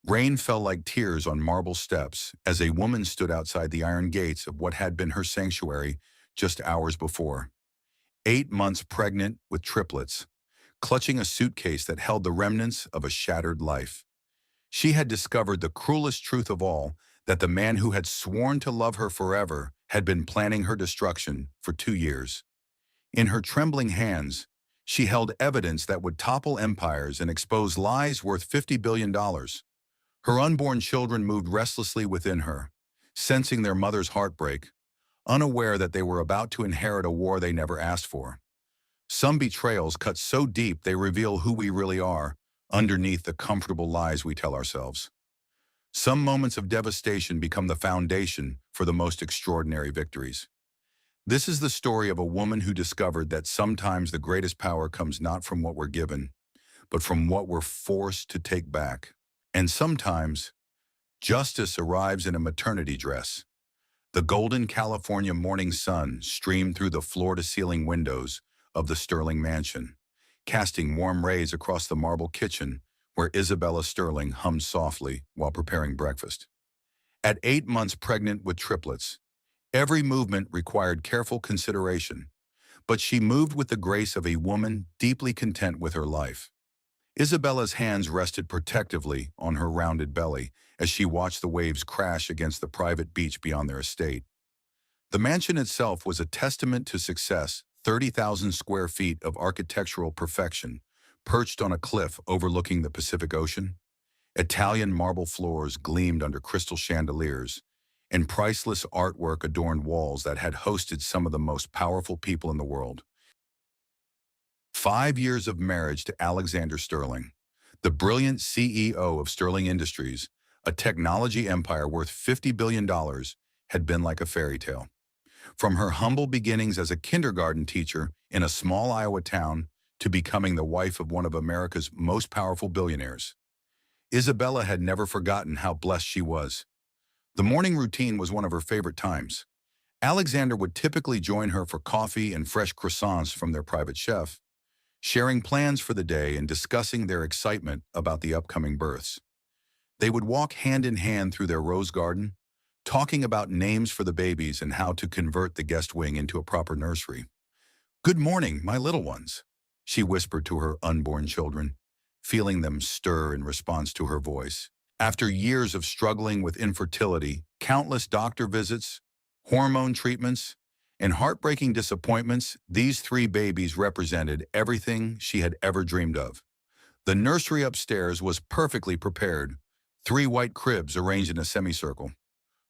Rain fell like tears on marble steps as a woman stood outside the iron gates of what had been her sanctuary just hours before. 8 months pregnant with triplets, clutching a suitcase that held the remnants of a shattered life. She had discovered the cruelest truth of all, that the man who had sworn to love her forever had been planning her destruction for 2 years. In her trembling hands, she held evidence that would topple empires and expose lies worth $50 billion. Her unborn children moved restlessly within her, sensing their mother's heartbreak, unaware that they were about to inherit a war they never asked for. Some betrayals cut so deep they reveal who we really are, underneath the comfortable lies we tell ourselves. Some moments of devastation become the foundation for the most extraordinary victories. This is the story of a woman who discovered that sometimes the greatest power comes not from what we're given, but from what we're forced to take back. And sometimes, justice arrives in a maternity dress. The golden California morning sun streamed through the floor-to-ceiling windows of the Sterling mansion, casting warm rays across the marble kitchen where Isabella Sterling hummed softly while preparing breakfast. At 8 months pregnant with triplets, every movement required careful consideration, but she moved with the grace of a woman deeply content with her life. Isabella's hands rested protectively on her rounded belly as she watched the waves crash against the private beach beyond their estate. The mansion itself was a testament to success: 30,000 square feet of architectural perfection, perched on a cliff overlooking the Pacific Ocean. Italian marble floors gleamed under crystal chandeliers, and priceless artwork adorned walls that had hosted some of the most powerful people in the world. 5 years of marriage to Alexander Sterling, the brilliant CEO of Sterling Industries, a technology empire worth $50 billion, had been like a fairy tale. From her humble beginnings as a kindergarten teacher in a small Iowa town to becoming the wife of one of America's most powerful billionaires, Isabella had never forgotten how blessed she was. The morning routine was one of her favorite times. Alexander would typically join her for coffee and fresh croissants from their private chef, sharing plans for the day and discussing their excitement about the upcoming births. They would walk hand in hand through their rose garden, talking about names for the babies and how to convert the guest wing into a proper nursery. "Good morning, my little ones," she whispered to her unborn children, feeling them stir in response to her voice. After years of struggling with infertility, countless doctor visits, hormone treatments, and heartbreaking disappointments, these three babies represented everything she had ever dreamed of. The nursery upstairs was perfectly prepared: three white cribs arranged in a semicircle,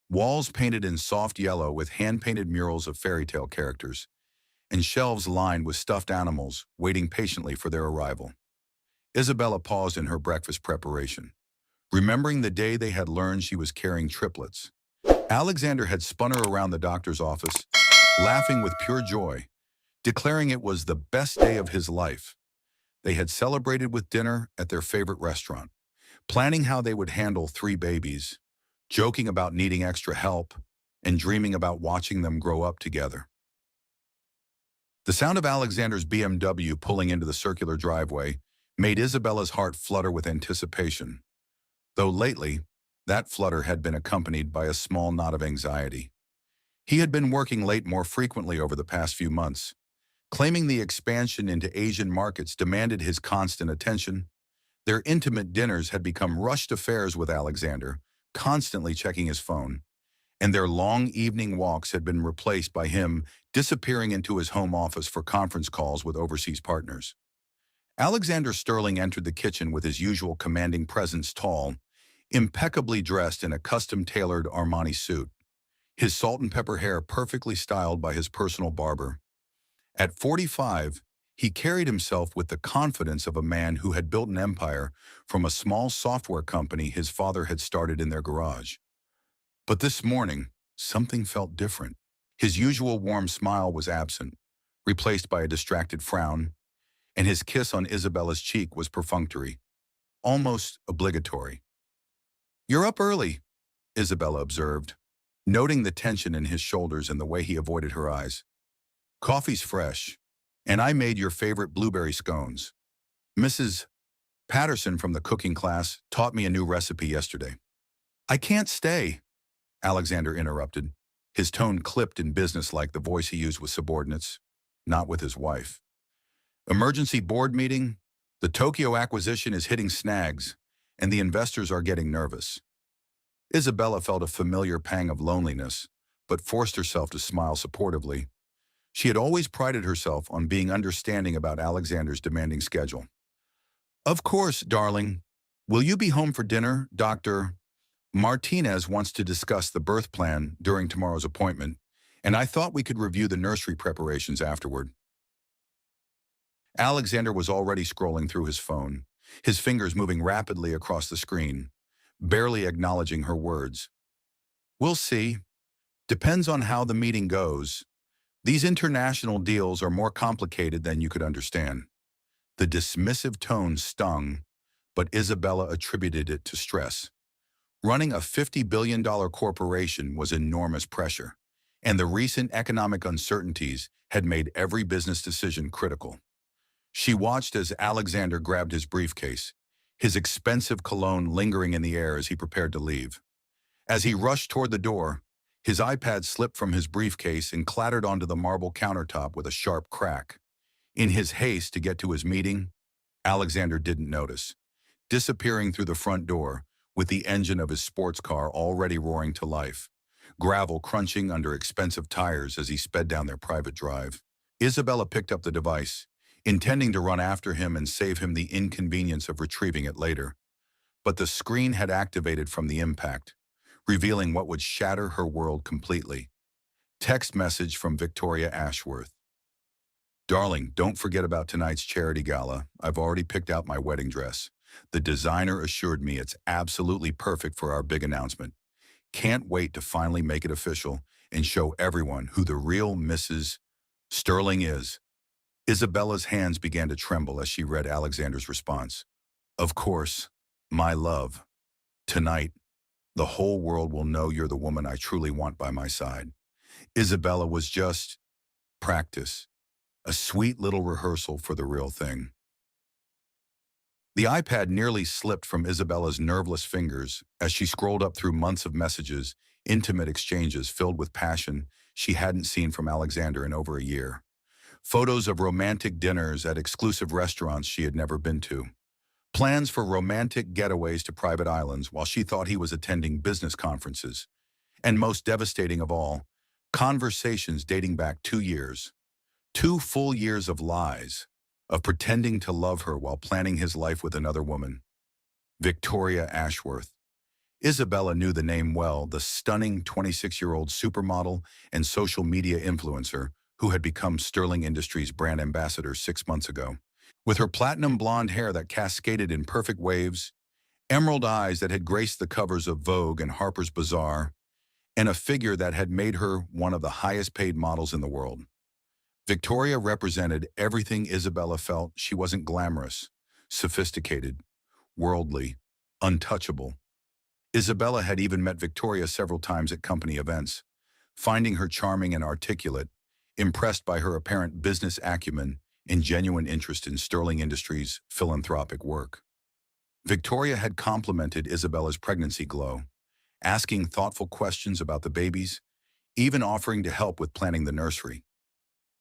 walls painted in soft yellow with hand-painted murals of fairy tale characters, and shelves lined with stuffed animals waiting patiently for their arrival. Isabella paused in her breakfast preparation, remembering the day they had learned she was carrying triplets. Alexander had spun her around the doctor's office, laughing with pure joy, declaring it was the best day of his life. They had celebrated with dinner at their favorite restaurant, planning how they would handle three babies, joking about needing extra help, and dreaming about watching them grow up together. The sound of Alexander's BMW pulling into the circular driveway made Isabella's heart flutter with anticipation, though lately, that flutter had been accompanied by a small knot of anxiety. He had been working late more frequently over the past few months, claiming the expansion into Asian markets demanded his constant attention. Their intimate dinners had become rushed affairs with Alexander, constantly checking his phone, and their long evening walks had been replaced by him disappearing into his home office for conference calls with overseas partners. Alexander Sterling entered the kitchen with his usual commanding presence, tall, impeccably dressed in a custom-tailored Armani suit, his salt and pepper hair perfectly styled by his personal barber. At 45, he carried himself with the confidence of a man who had built an empire from a small software company his father had started in their garage. But this morning, something felt different. His usual warm smile was absent, replaced by a distracted frown, and his kiss on Isabella's cheek was perfunctory, almost obligatory. "You're up early," Isabella observed, noting the tension in his shoulders and the way he avoided her eyes. "Coffee's fresh, and I made your favorite blueberry scones. Mrs. Patterson from the cooking class taught me a new recipe yesterday. I can't stay, Alexander interrupted. His tone clipped and businesslike, the voice he used with subordinates, not with his wife. Emergency board meeting. The Tokyo acquisition is hitting snags, and the investors are getting nervous. Isabella felt a familiar pang of loneliness, but forced herself to smile supportively. She had always prided herself on being understanding about Alexander's demanding schedule. Of course, darling. Will you be home for dinner, Dr. Martinez wants to discuss the birth plan during tomorrow's appointment, and I thought we could review the nursery preparations afterward. Alexander was already scrolling through his phone, his fingers moving rapidly across the screen, barely acknowledging her words. We'll see. Depends on how the meeting goes. These international deals are more complicated than you could understand. The dismissive tone stung, but Isabella attributed it to stress. Running a $50 billion corporation was enormous pressure, and the recent economic uncertainties had made every business decision critical. She watched as Alexander grabbed his briefcase, his expensive cologne lingering in the air as he prepared to leave. As he rushed toward the door, his iPad slipped from his briefcase and clattered onto the marble countertop with a sharp crack. In his haste to get to his meeting, Alexander didn't notice, disappearing through the front door with the engine of his sports car already roaring to life, gravel crunching under expensive tires as he sped down their private drive. Isabella picked up the device, intending to run after him and save him the inconvenience of retrieving it later. But the screen had activated from the impact, revealing what would shatter her world completely. Text message from Victoria Ashworth. Darling, don't forget about tonight's charity gala. I've already picked out my wedding dress. The designer assured me it's absolutely perfect for our big announcement. Can't wait to finally make it official and show everyone who the real Mrs. Sterling is. Isabella's hands began to tremble as she read Alexander's response. Of course, my love. Tonight, the whole world will know you're the woman I truly want by my side. Isabella was just practice, a sweet little rehearsal for the real thing. The iPad nearly slipped from Isabella's nerveless fingers as she scrolled up through months of messages, intimate exchanges filled with passion she hadn't seen from Alexander in over a year. Photos of romantic dinners at exclusive restaurants she had never been to. Plans for romantic getaways to private islands while she thought he was attending business conferences. And most devastating of all, conversations dating back 2 years. 2 full years of lies, of pretending to love her while planning his life with another woman. Victoria Ashworth. Isabella knew the name well, the stunning 26-year-old supermodel and social media influencer who had become Sterling Industries brand ambassador 6 months ago. With her platinum blonde hair that cascaded in perfect waves, emerald eyes that had graced the covers of Vogue and Harper's Bazaar, and a figure that had made her one of the highest-paid models in the world. Victoria represented everything Isabella felt. She wasn't glamorous, sophisticated, worldly, untouchable. Isabella had even met Victoria several times at company events, finding her charming and articulate, impressed by her apparent business acumen and genuine interest in Sterling Industries' philanthropic work. Victoria had complimented Isabella's pregnancy glow, asking thoughtful questions about the babies, even offering to help with planning the nursery.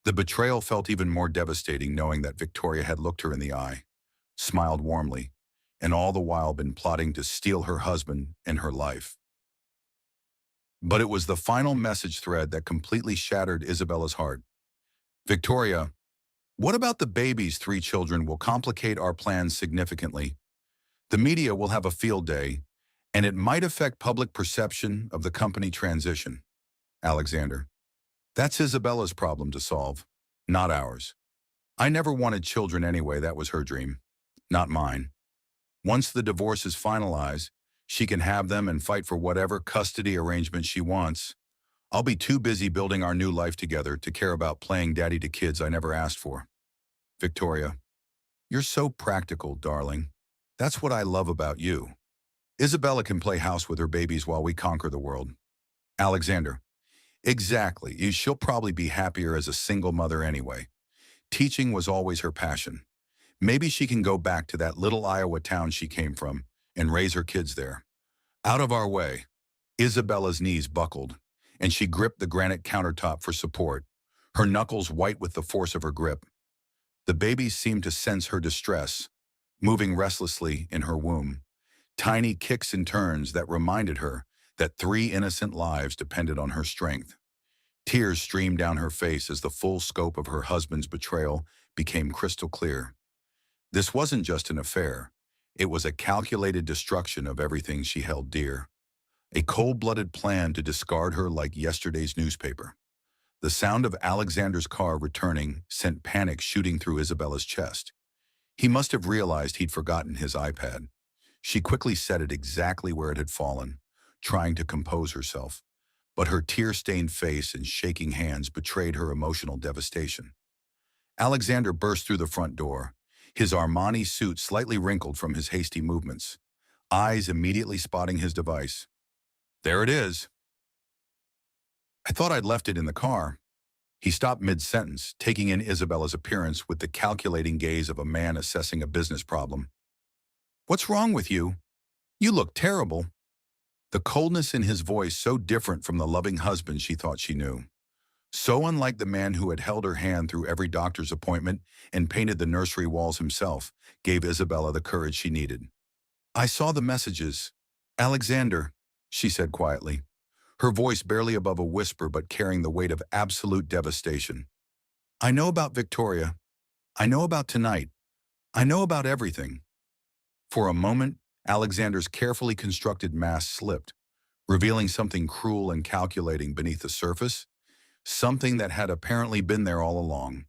The betrayal felt even more devastating knowing that Victoria had looked her in the eye, smiled warmly, and all the while been plotting to steal her husband and her life. But it was the final message thread that completely shattered Isabella's heart. Victoria, what about the babies? 3 children will complicate our plans significantly. The media will have a field day, and it might affect public perception of the company transition. Alexander. That's Isabella's problem to solve, not ours. I never wanted children anyway, that was her dream, not mine. Once the divorce is finalized, she can have them and fight for whatever custody arrangement she wants. I'll be too busy building our new life together to care about playing daddy to kids I never asked for. Victoria, you're so practical, darling. That's what I love about you. Isabella can play house with her babies while we conquer the world. Alexander, exactly. She'll probably be happier as a single mother anyway. Teaching was always her passion. Maybe she can go back to that little Iowa town she came from and raise her kids there. Out of our way. Isabella's knees buckled, and she gripped the granite countertop for support, her knuckles white with the force of her grip. The babies seemed to sense her distress, moving restlessly in her womb, tiny kicks and turns that reminded her that 3 innocent lives depended on her strength. Tears streamed down her face as the full scope of her husband's betrayal became crystal clear. This wasn't just an affair. It was a calculated destruction of everything she held dear. A cold-blooded plan to discard her like yesterday's newspaper. The sound of Alexander's car returning sent panic shooting through Isabella's chest. He must have realized he'd forgotten his iPad. She quickly set it exactly where it had fallen, trying to compose herself. But her tear-stained face and shaking hands betrayed her emotional devastation. Alexander burst through the front door, his Armani suit slightly wrinkled from his hasty movements, eyes immediately spotting his device. There it is. I thought I'd left it in the car. He stopped mid-sentence, taking in Isabella's appearance with the calculating gaze of a man assessing a business problem. What's wrong with you? You look terrible. The coldness in his voice so different from the loving husband she thought she knew. So unlike the man who had held her hand through every doctor's appointment and painted the nursery walls himself, gave Isabella the courage she needed. I saw the messages. Alexander, she said quietly, her voice barely above a whisper but carrying the weight of absolute devastation. I know about Victoria. I know about tonight. I know about everything. For a moment, Alexander's carefully constructed mask slipped, revealing something cruel and calculating beneath the surface, something that had apparently been there all along,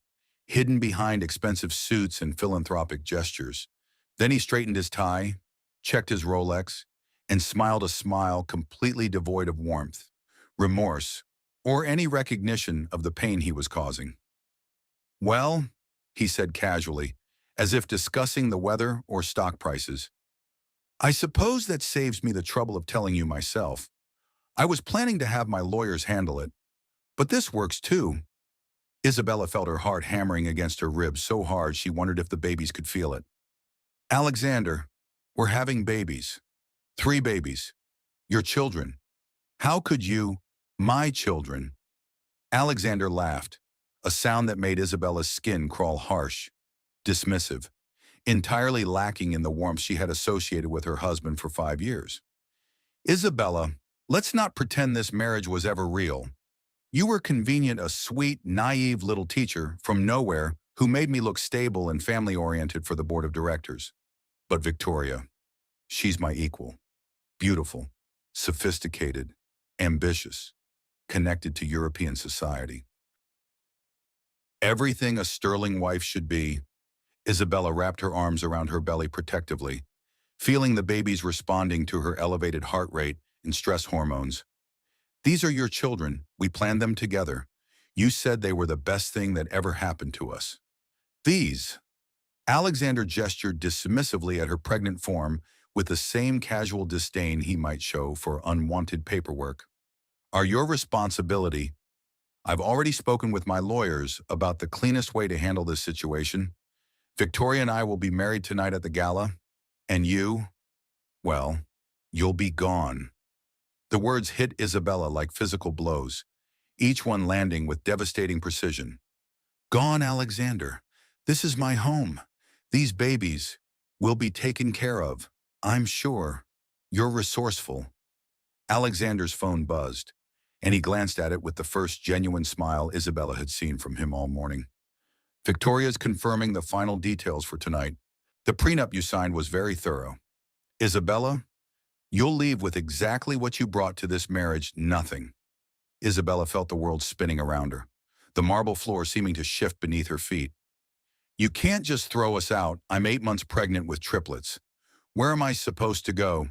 hidden behind expensive suits and philanthropic gestures. Then he straightened his tie, checked his Rolex, and smiled a smile completely devoid of warmth, remorse, or any recognition of the pain he was causing. Well, he said casually, as if discussing the weather or stock prices, I suppose that saves me the trouble of telling you myself. I was planning to have my lawyers handle it, but this works too. Isabella felt her heart hammering against her ribs so hard she wondered if the babies could feel it. Alexander, we're having babies. 3 babies. Your children. How could you, my children? Alexander laughed, a sound that made Isabella's skin crawl harsh, dismissive, entirely lacking in the warmth she had associated with her husband for 5 years. Isabella, let's not pretend this marriage was ever real. You were convenient, a sweet, naive little teacher from nowhere who made me look stable and family-oriented for the board of directors. But Victoria, she's my equal. Beautiful, sophisticated, ambitious, connected to European society. Everything a sterling wife should be. Isabella wrapped her arms around her belly protectively, feeling the babies responding to her elevated heart rate and stress hormones. These are your children. We planned them together. You said they were the best thing that ever happened to us. These. Alexander gestured dismissively at her pregnant form with the same casual disdain he might show for unwanted paperwork. Are your responsibility. I've already spoken with my lawyers about the cleanest way to handle this situation. Victoria and I will be married tonight at the gala, and you, well, you'll be gone. The words hit Isabella like physical blows, each one landing with devastating precision. Gone, Alexander. This is my home. These babies will be taken care of. I'm sure. You're resourceful. Alexander's phone buzzed, and he glanced at it with the first genuine smile Isabella had seen from him all morning. Victoria's confirming the final details for tonight. The prenup you signed was very thorough. Isabella, you'll leave with exactly what you brought to this marriage, nothing. Isabella felt the world spinning around her, the marble floor seeming to shift beneath her feet. You can't just throw us out. I'm 8 months pregnant with triplets. Where am I supposed to go?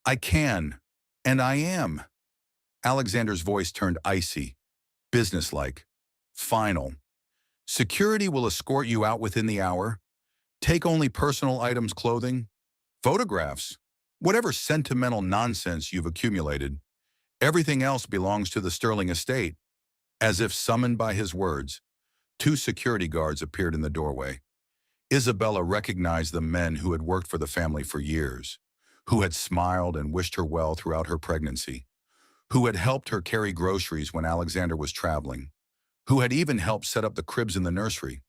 I can, and I am. Alexander's voice turned icy, businesslike, final. Security will escort you out within the hour. Take only personal items, clothing, photographs, whatever sentimental nonsense you've accumulated. Everything else belongs to the Sterling estate. As if summoned by his words, 2 security guards appeared in the doorway. Isabella recognized the men who had worked for the family for years, who had smiled and wished her well throughout her pregnancy, who had helped her carry groceries when Alexander was traveling, who had even helped set up the cribs in the nursery.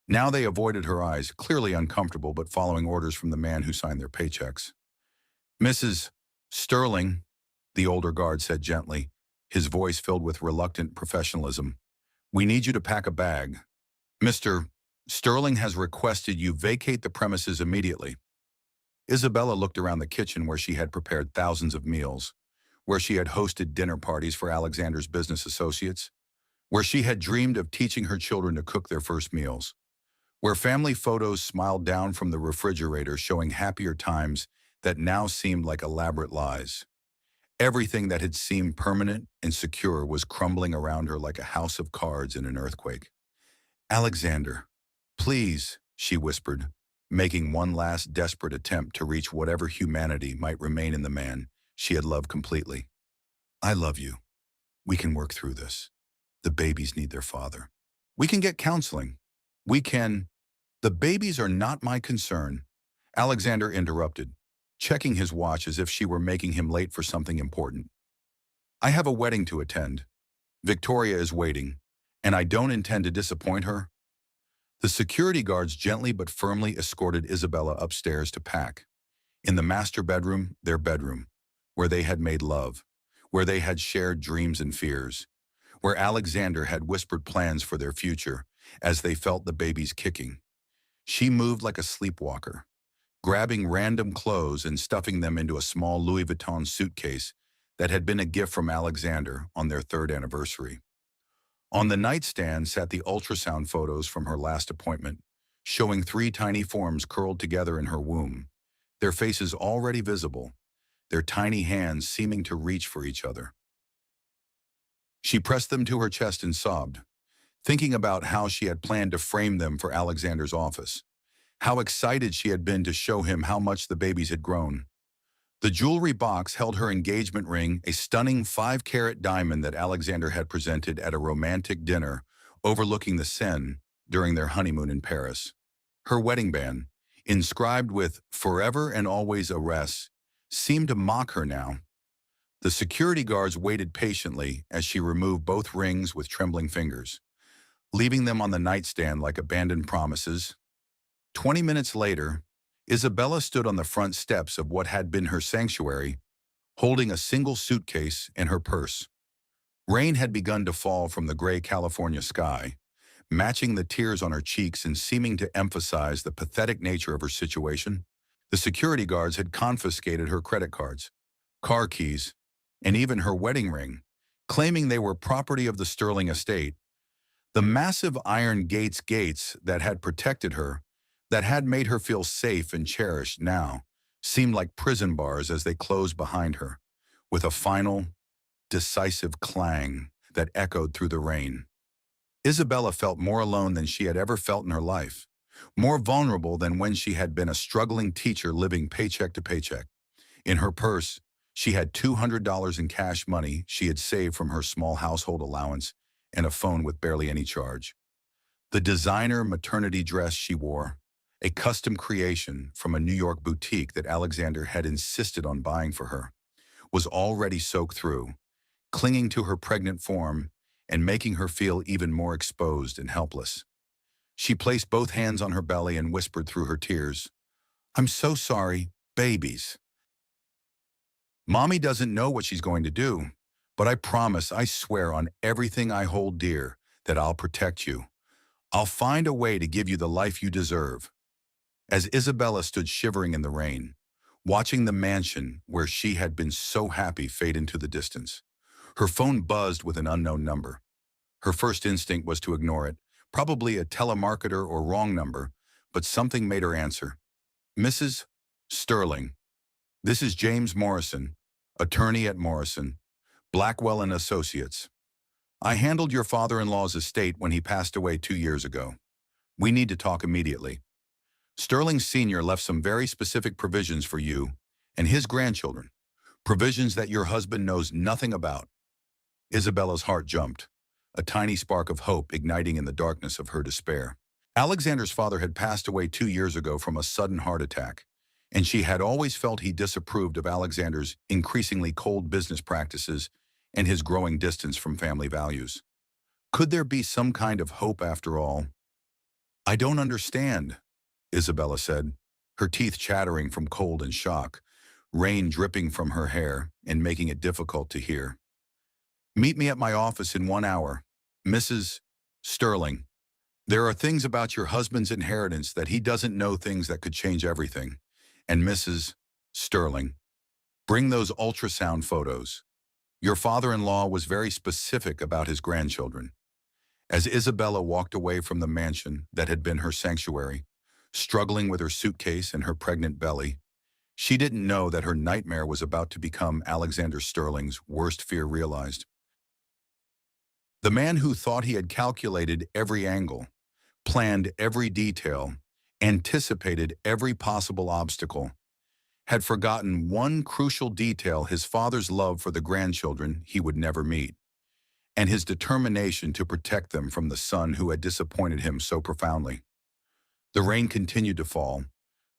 Now they avoided her eyes, clearly uncomfortable but following orders from the man who signed their paychecks. "Mrs. Sterling," the older guard said gently, his voice filled with reluctant professionalism, "we need you to pack a bag. Mr. Sterling has requested you vacate the premises immediately." Isabella looked around the kitchen where she had prepared thousands of meals, where she had hosted dinner parties for Alexander's business associates, where she had dreamed of teaching her children to cook their first meals, where family photos smiled down from the refrigerator showing happier times that now seemed like elaborate lies. Everything that had seemed permanent and secure was crumbling around her like a house of cards in an earthquake. "Alexander, please," she whispered, making one last desperate attempt to reach whatever humanity might remain in the man she had loved completely. "I love you. We can work through this. The babies need their father. We can get counseling. We can—" "The babies are not my concern," Alexander interrupted, checking his watch as if she were making him late for something important. "I have a wedding to attend. Victoria is waiting, and I don't intend to disappoint her." The security guards gently but firmly escorted Isabella upstairs to pack. In the master bedroom, their bedroom, where they had made love, where they had shared dreams and fears, where Alexander had whispered plans for their future as they felt the babies kicking. She moved like a sleepwalker, grabbing random clothes and stuffing them into a small Louis Vuitton suitcase that had been a gift from Alexander on their third anniversary. On the nightstand sat the ultrasound photos from her last appointment, showing 3 tiny forms curled together in her womb, their faces already visible, their tiny hands seeming to reach for each other. She pressed them to her chest and sobbed, thinking about how she had planned to frame them for Alexander's office, how excited she had been to show him how much the babies had grown. The jewelry box held her engagement ring, a stunning 5-carat diamond that Alexander had presented at a romantic dinner overlooking the Seine during their honeymoon in Paris. Her wedding band, inscribed with "Forever and Always Arrest," seemed to mock her now. The security guards waited patiently as she removed both rings with trembling fingers, leaving them on the nightstand like abandoned promises. 20 minutes later, Isabella stood on the front steps of what had been her sanctuary, holding a single suitcase and her purse. Rain had begun to fall from the gray California sky, matching the tears on her cheeks and seeming to emphasize the pathetic nature of her situation. The security guards had confiscated her credit cards, car keys, and even her wedding ring, claiming they were property of the Sterling estate. The massive iron gates that had protected her, that had made her feel safe and cherished now, seemed like prison bars as they closed behind her, with a final, decisive clang that echoed through the rain. Isabella felt more alone than she had ever felt in her life, more vulnerable than when she had been a struggling teacher living paycheck to paycheck. In her purse, she had $200 in cash money she had saved from her small household allowance and a phone with barely any charge. The designer maternity dress she wore, a custom creation from a New York boutique that Alexander had insisted on buying for her, was already soaked through, clinging to her pregnant form and making her feel even more exposed and helpless. She placed both hands on her belly and whispered through her tears, "I'm so sorry, babies. Mommy doesn't know what she's going to do, but I promise, I swear on everything I hold dear, that I'll protect you. I'll find a way to give you the life you deserve." As Isabella stood shivering in the rain, watching the mansion where she had been so happy fade into the distance, her phone buzzed with an unknown number. Her first instinct was to ignore it, probably a telemarketer or wrong number, but something made her answer. "Mrs. Sterling, this is James Morrison, attorney at Morrison, Blackwell and Associates. I handled your father-in-law's estate when he passed away 2 years ago. We need to talk immediately. Sterling Sr. left some very specific provisions for you and his grandchildren, provisions that your husband knows nothing about." Isabella's heart jumped, a tiny spark of hope igniting in the darkness of her despair. Alexander's father had passed away 2 years ago from a sudden heart attack, and she had always felt he disapproved of Alexander's increasingly cold business practices and his growing distance from family values. Could there be some kind of hope after all? I don't understand, Isabella said, her teeth chattering from cold and shock, rain dripping from her hair and making it difficult to hear. Meet me at my office in 1 hour, Mrs. Sterling. There are things about your husband's inheritance that he doesn't know, things that could change everything. And Mrs. Sterling, bring those ultrasound photos. Your father-in-law was very specific about his grandchildren. As Isabella walked away from the mansion that had been her sanctuary, struggling with her suitcase and her pregnant belly, she didn't know that her nightmare was about to become Alexander Sterling's worst fear realized. The man who thought he had calculated every angle, planned every detail, anticipated every possible obstacle, had forgotten one crucial detail: his father's love for the grandchildren he would never meet, and his determination to protect them from the son who had disappointed him so profoundly. The rain continued to fall,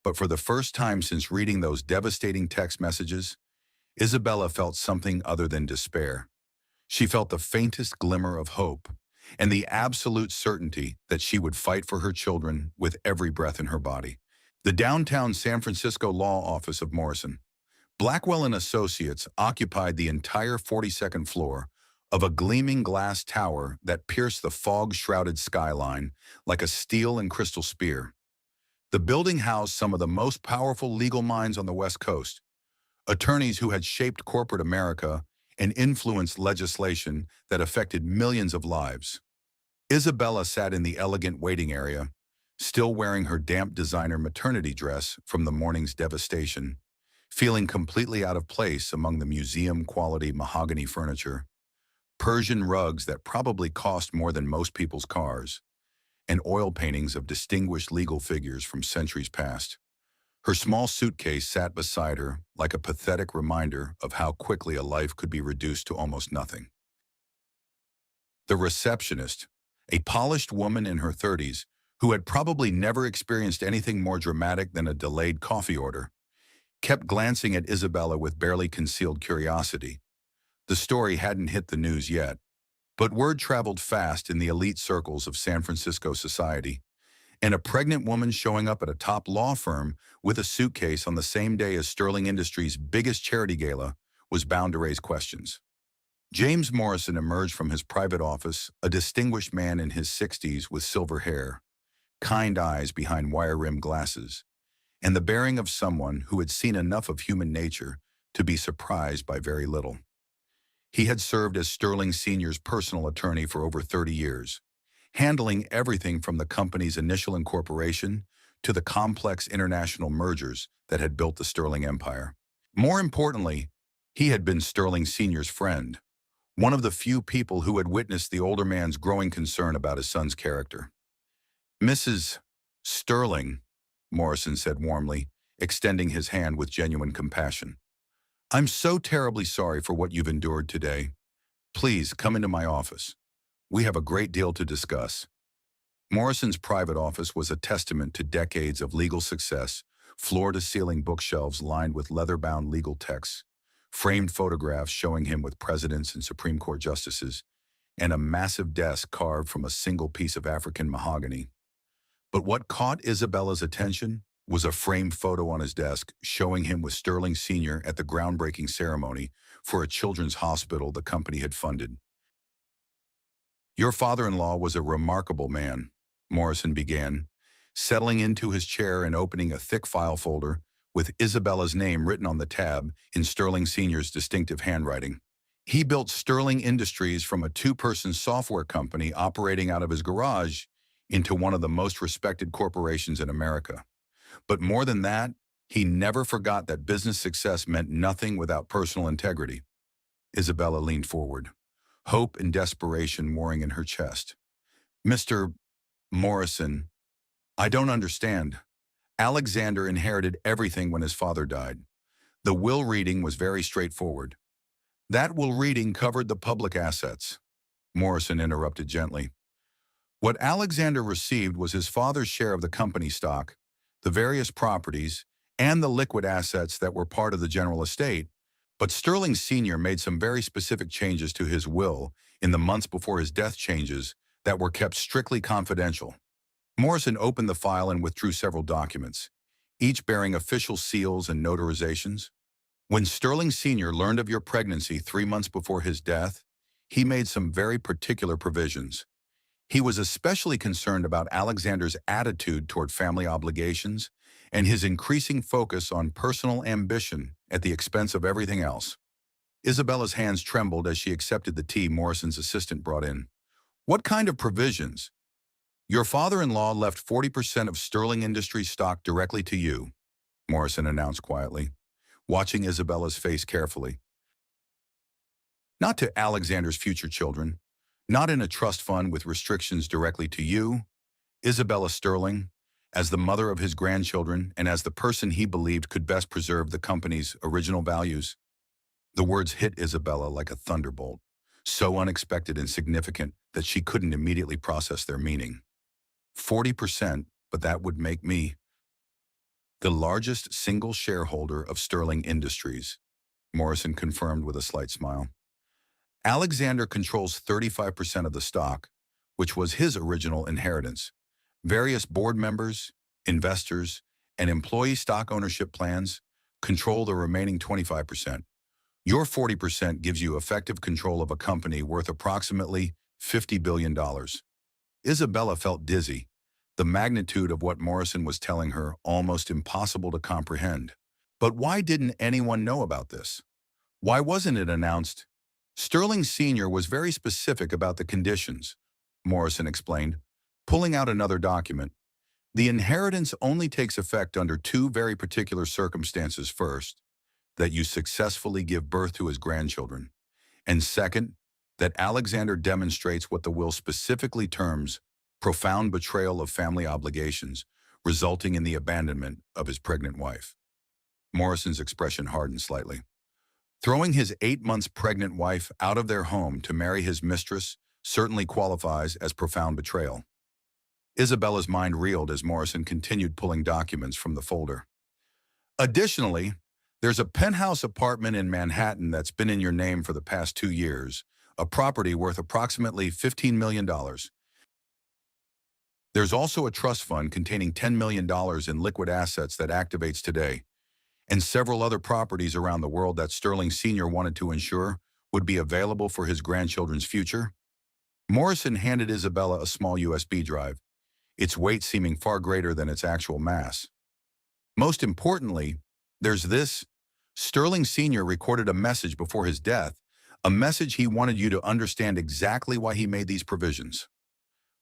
but for the first time since reading those devastating text messages, Isabella felt something other than despair. She felt the faintest glimmer of hope, and the absolute certainty that she would fight for her children with every breath in her body. The downtown San Francisco law office of Morrison, Blackwell and Associates, occupied the entire 42nd floor of a gleaming glass tower that pierced the fog-shrouded skyline like a steel and crystal spear. The building housed some of the most powerful legal minds on the West Coast, attorneys who had shaped corporate America and influenced legislation that affected millions of lives. Isabella sat in the elegant waiting area, still wearing her damp designer maternity dress from the morning's devastation, feeling completely out of place among the museum-quality mahogany furniture, Persian rugs that probably cost more than most people's cars, and oil paintings of distinguished legal figures from centuries past. Her small suitcase sat beside her like a pathetic reminder of how quickly a life could be reduced to almost nothing. The receptionist, a polished woman in her 30s, who had probably never experienced anything more dramatic than a delayed coffee order, kept glancing at Isabella with barely concealed curiosity. The story hadn't hit the news yet, but word traveled fast in the elite circles of San Francisco society, and a pregnant woman showing up at a top law firm with a suitcase on the same day as Sterling Industries' biggest charity gala was bound to raise questions. James Morrison emerged from his private office, a distinguished man in his 60s with silver hair, kind eyes behind wire-rimmed glasses, and the bearing of someone who had seen enough of human nature to be surprised by very little. He had served as Sterling Sr.'s personal attorney for over 30 years, handling everything from the company's initial incorporation to the complex international mergers that had built the Sterling empire. More importantly, he had been Sterling Sr.'s friend, one of the few people who had witnessed the older man's growing concern about his son's character. Mrs. Sterling, Morrison said warmly, extending his hand with genuine compassion. I'm so terribly sorry for what you've endured today. Please come into my office. We have a great deal to discuss. Morrison's private office was a testament to decades of legal success, floor-to-ceiling bookshelves lined with leather-bound legal texts, framed photographs showing him with presidents and Supreme Court justices, and a massive desk carved from a single piece of African mahogany. But what caught Isabella's attention was a framed photo on his desk showing him with Sterling Sr. at the groundbreaking ceremony for a children's hospital the company had funded. Your father-in-law was a remarkable man, Morrison began, settling into his chair and opening a thick file folder with Isabella's name written on the tab in Sterling Sr.'s distinctive handwriting. He built Sterling Industries from a two-person software company operating out of his garage into one of the most respected corporations in America. But more than that, he never forgot that business success meant nothing without personal integrity. Isabella leaned forward, hope and desperation warring in her chest. Mr. Morrison, I don't understand. Alexander inherited everything when his father died. The will reading was very straightforward. That will reading covered the public assets. Morrison interrupted gently. What Alexander received was his father's share of the company stock, the various properties, and the liquid assets that were part of the general estate, but Sterling Sr. made some very specific changes to his will in the months before his death changes that were kept strictly confidential. Morrison opened the file and withdrew several documents, each bearing official seals and notarizations. When Sterling Sr. learned of your pregnancy 3 months before his death, he made some very particular provisions. He was especially concerned about Alexander's attitude toward family obligations and his increasing focus on personal ambition at the expense of everything else. Isabella's hands trembled as she accepted the tea Morrison's assistant brought in. What kind of provisions? Your father-in-law left 40% of Sterling Industries stock directly to you, Morrison announced quietly, watching Isabella's face carefully. Not to Alexander's future children, not in a trust fund with restrictions directly to you, Isabella Sterling, as the mother of his grandchildren and as the person he believed could best preserve the company's original values. The words hit Isabella like a thunderbolt, so unexpected and significant that she couldn't immediately process their meaning. 40%, but that would make me the largest single shareholder of Sterling Industries, Morrison confirmed with a slight smile. Alexander controls 35% of the stock, which was his original inheritance. Various board members, investors, and employee stock ownership plans control the remaining 25%. Your 40% gives you effective control of a company worth approximately $50 billion. Isabella felt dizzy, the magnitude of what Morrison was telling her almost impossible to comprehend. But why didn't anyone know about this? Why wasn't it announced? Sterling Sr. was very specific about the conditions, Morrison explained, pulling out another document. The inheritance only takes effect under two very particular circumstances. First, that you successfully give birth to his grandchildren, and second, that Alexander demonstrates what the will specifically terms profound betrayal of family obligations, resulting in the abandonment of his pregnant wife. Morrison's expression hardened slightly. Throwing his 8 months pregnant wife out of their home to marry his mistress certainly qualifies as profound betrayal. Isabella's mind reeled as Morrison continued pulling documents from the folder. Additionally, there's a penthouse apartment in Manhattan that's been in your name for the past 2 years, a property worth approximately $15 million. There's also a trust fund containing $10 million in liquid assets that activates today, and several other properties around the world that Sterling Sr. wanted to ensure would be available for his grandchildren's future. Morrison handed Isabella a small USB drive, its weight seeming far greater than its actual mass. Most importantly, there's this. Sterling Sr. recorded a message before his death, a message he wanted you to understand exactly why he made these provisions.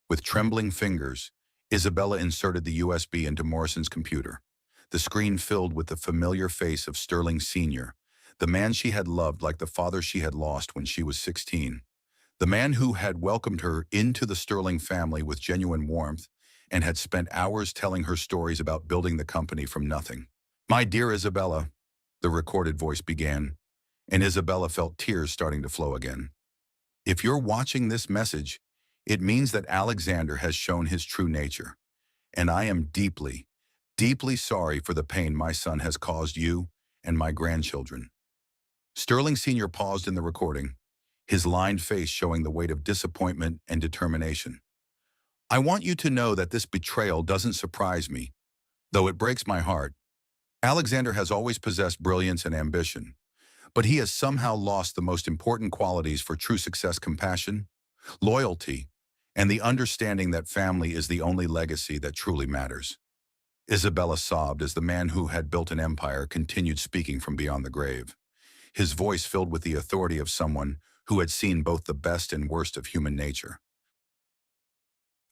With trembling fingers, Isabella inserted the USB into Morrison's computer. The screen filled with the familiar face of Sterling Sr., the man she had loved like the father she had lost when she was 16, the man who had welcomed her into the Sterling family with genuine warmth and had spent hours telling her stories about building the company from nothing. My dear Isabella, the recorded voice began, and Isabella felt tears starting to flow again. If you're watching this message, it means that Alexander has shown his true nature, and I am deeply, deeply sorry for the pain my son has caused you and my grandchildren. Sterling Sr. paused in the recording, his lined face showing the weight of disappointment and determination. I want you to know that this betrayal doesn't surprise me, though it breaks my heart. Alexander has always possessed brilliance and ambition, but he has somehow lost the most important qualities for true success: compassion, loyalty, and the understanding that family is the only legacy that truly matters. Isabella sobbed as the man who had built an empire continued speaking from beyond the grave, his voice filled with the authority of someone who had seen both the best and worst of human nature.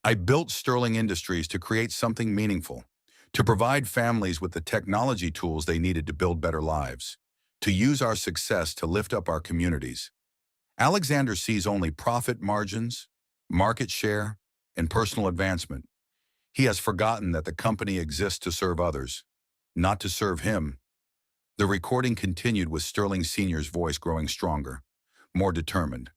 I built Sterling Industries to create something meaningful, to provide families with the technology tools they needed to build better lives, to use our success to lift up our communities. Alexander sees only profit margins, market share, and personal advancement. He has forgotten that the company exists to serve others, not to serve him. The recording continued with Sterling Sr.'s voice growing stronger, more determined.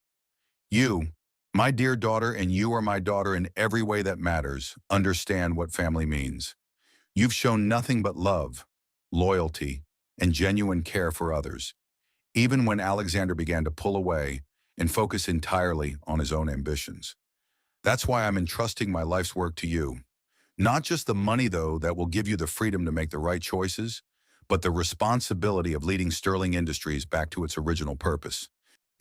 You, My dear daughter, and you are my daughter in every way that matters, understand what family means. You've shown nothing but love, loyalty, and genuine care for others, even when Alexander began to pull away and focus entirely on his own ambitions. That's why I'm entrusting my life's work to you. Not just the money, though, that will give you the freedom to make the right choices, but the responsibility of leading Sterling Industries back to its original purpose.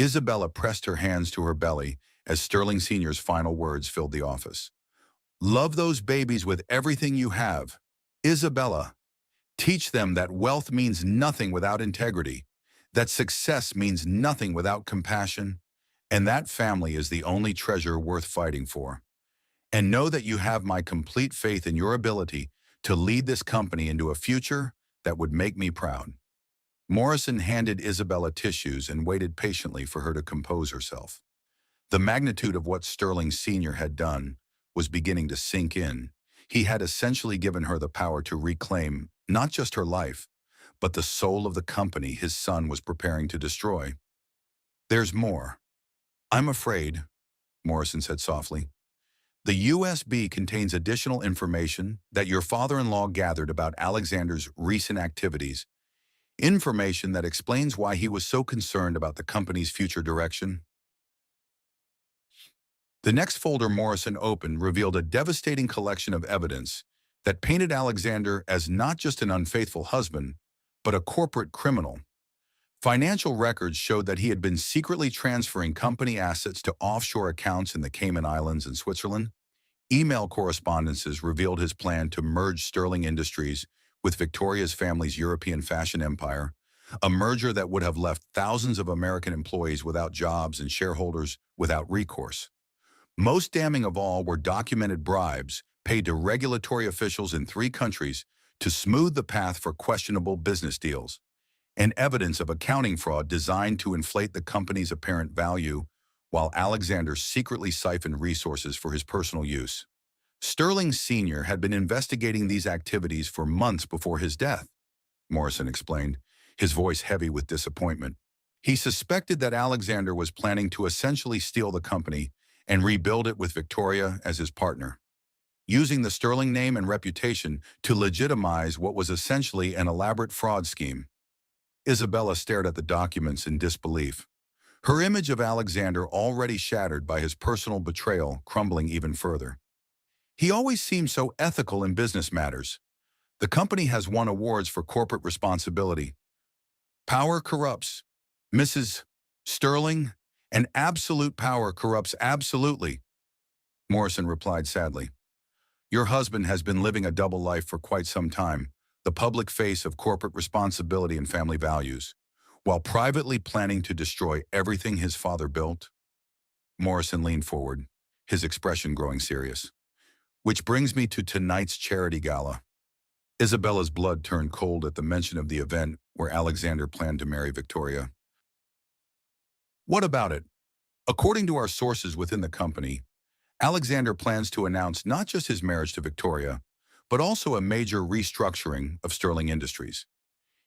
Isabella pressed her hands to her belly as Sterling Sr.'s final words filled the office. Love those babies with everything you have. Isabella, teach them that wealth means nothing without integrity, that success means nothing without compassion, and that family is the only treasure worth fighting for. And know that you have my complete faith in your ability to lead this company into a future that would make me proud. Morrison handed Isabella tissues and waited patiently for her to compose herself. The magnitude of what Sterling Sr. had done was beginning to sink in. He had essentially given her the power to reclaim not just her life, but the soul of the company his son was preparing to destroy. There's more. I'm afraid, Morrison said softly. The USB contains additional information that your father-in-law gathered about Alexander's recent activities, information that explains why he was so concerned about the company's future direction. The next folder Morrison opened revealed a devastating collection of evidence that painted Alexander as not just an unfaithful husband, but a corporate criminal. Financial records showed that he had been secretly transferring company assets to offshore accounts in the Cayman Islands and Switzerland. Email correspondences revealed his plan to merge Sterling Industries with Victoria's family's European fashion empire, a merger that would have left thousands of American employees without jobs and shareholders without recourse. Most damning of all were documented bribes paid to regulatory officials in 3 countries to smooth the path for questionable business deals, and evidence of accounting fraud designed to inflate the company's apparent value while Alexander secretly siphoned resources for his personal use. Sterling Sr. had been investigating these activities for months before his death, Morrison explained, his voice heavy with disappointment. He suspected that Alexander was planning to essentially steal the company and rebuild it with Victoria as his partner, using the Sterling name and reputation to legitimize what was essentially an elaborate fraud scheme. Isabella stared at the documents in disbelief, her image of Alexander already shattered by his personal betrayal crumbling even further. He always seemed so ethical in business matters. The company has won awards for corporate responsibility. Power corrupts, Mrs. Sterling, and absolute power corrupts absolutely, Morrison replied sadly. Your husband has been living a double life for quite some time, the public face of corporate responsibility and family values, while privately planning to destroy everything his father built. Morrison leaned forward, his expression growing serious. Which brings me to tonight's charity gala. Isabella's blood turned cold at the mention of the event where Alexander planned to marry Victoria. What about it? According to our sources within the company, Alexander plans to announce not just his marriage to Victoria, but also a major restructuring of Sterling Industries.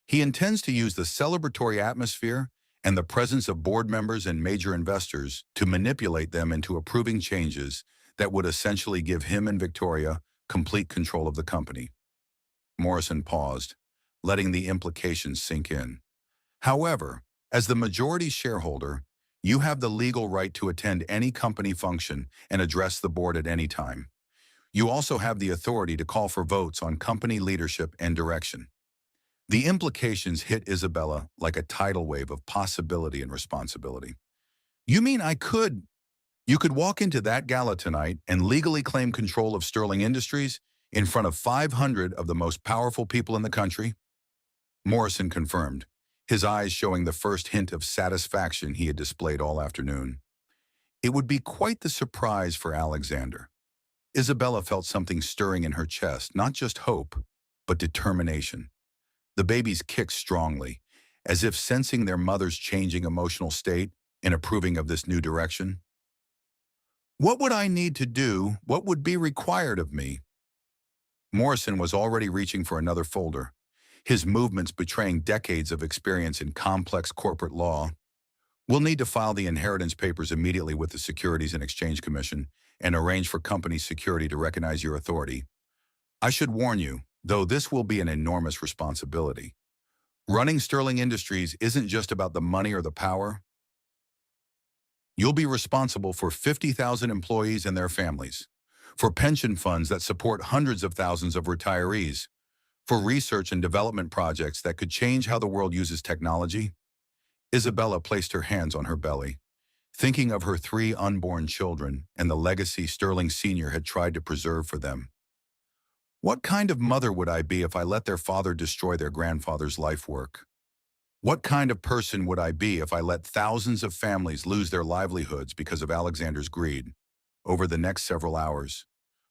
He intends to use the celebratory atmosphere and the presence of board members and major investors to manipulate them into approving changes that would essentially give him and Victoria complete control of the company. Morrison paused, letting the implications sink in. However, as the majority shareholder, you have the legal right to attend any company function and address the board at any time. You also have the authority to call for votes on company leadership and direction. The implications hit Isabella like a tidal wave of possibility and responsibility. You mean you could walk into that gala tonight and legally claim control of Sterling Industries in front of 500 of the most powerful people in the country? Morrison confirmed, his eyes showing the first hint of satisfaction he had displayed all afternoon. It would be quite the surprise for Alexander. Isabella felt something stirring in her chest, not just hope, but determination. The babies kicked strongly, as if sensing their mother's changing emotional state and approving of this new direction. What would I need to do? What would be required of me? Morrison was already reaching for another folder, his movements betraying decades of experience in complex corporate law. We'll need to file the inheritance papers immediately with the Securities and Exchange Commission and arrange for company security to recognize your authority. I should warn you, though this will be an enormous responsibility. Running Sterling Industries isn't just about the money or the power. You'll be responsible for 50,000 employees and their families, for pension funds that support hundreds of thousands of retirees, for research and development projects that could change how the world uses technology. Isabella placed her hands on her belly, thinking of her 3 unborn children and the legacy Sterling Sr. had tried to preserve for them. What kind of mother would I be if I let their father destroy their grandfather's life work? What kind of person would I be if I let thousands of families lose their livelihoods because of Alexander's greed? Over the next several hours,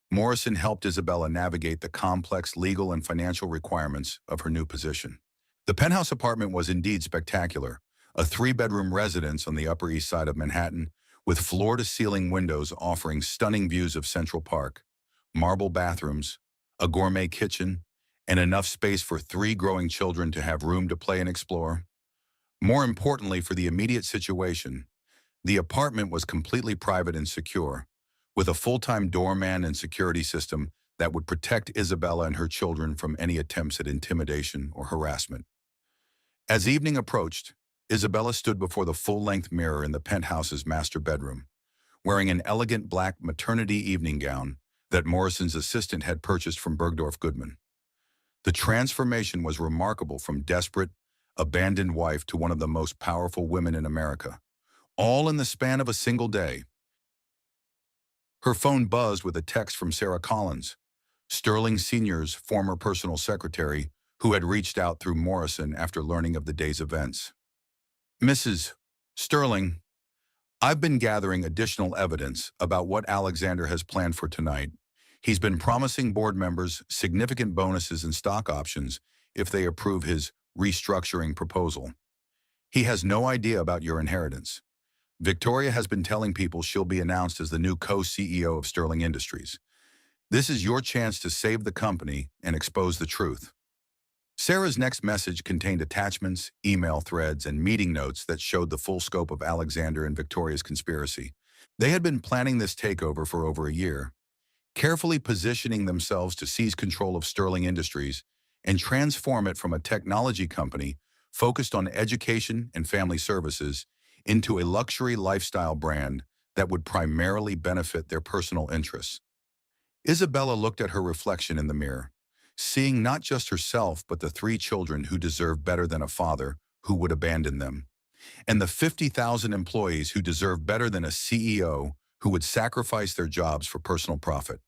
Morrison helped Isabella navigate the complex legal and financial requirements of her new position. The penthouse apartment was indeed spectacular, a 3-bedroom residence on the Upper East Side of Manhattan, with floor-to-ceiling windows offering stunning views of Central Park, marble bathrooms, a gourmet kitchen, and enough space for 3 growing children to have room to play and explore. More importantly for the immediate situation, the apartment was completely private and secure, with a full-time doorman and security system that would protect Isabella and her children from any attempts at intimidation or harassment. As evening approached, Isabella stood before the full-length mirror in the penthouse's master bedroom, wearing an elegant black maternity evening gown that Morrison's assistant had purchased from Bergdorf Goodman. The transformation was remarkable, from desperate, abandoned wife to one of the most powerful women in America, all in the span of a single day. Her phone buzzed with a text from Sarah Collins, Sterling Sr.'s former personal secretary, who had reached out through Morrison after learning of the day's events. Mrs. Sterling, I've been gathering additional evidence about what Alexander has planned for tonight. He's been promising board members significant bonuses and stock options if they approve his restructuring proposal. He has no idea about your inheritance. Victoria has been telling people she'll be announced as the new co-CEO of Sterling Industries. This is your chance to save the company and expose the truth. Sarah's next message contained attachments, email threads, and meeting notes that showed the full scope of Alexander and Victoria's conspiracy. They had been planning this takeover for over a year, carefully positioning themselves to seize control of Sterling Industries and transform it from a technology company focused on education and family services into a luxury lifestyle brand that would primarily benefit their personal interests. Isabella looked at her reflection in the mirror, seeing not just herself but the 3 children who deserve better than a father who would abandon them, and the 50,000 employees who deserve better than a CEO who would sacrifice their jobs for personal profit.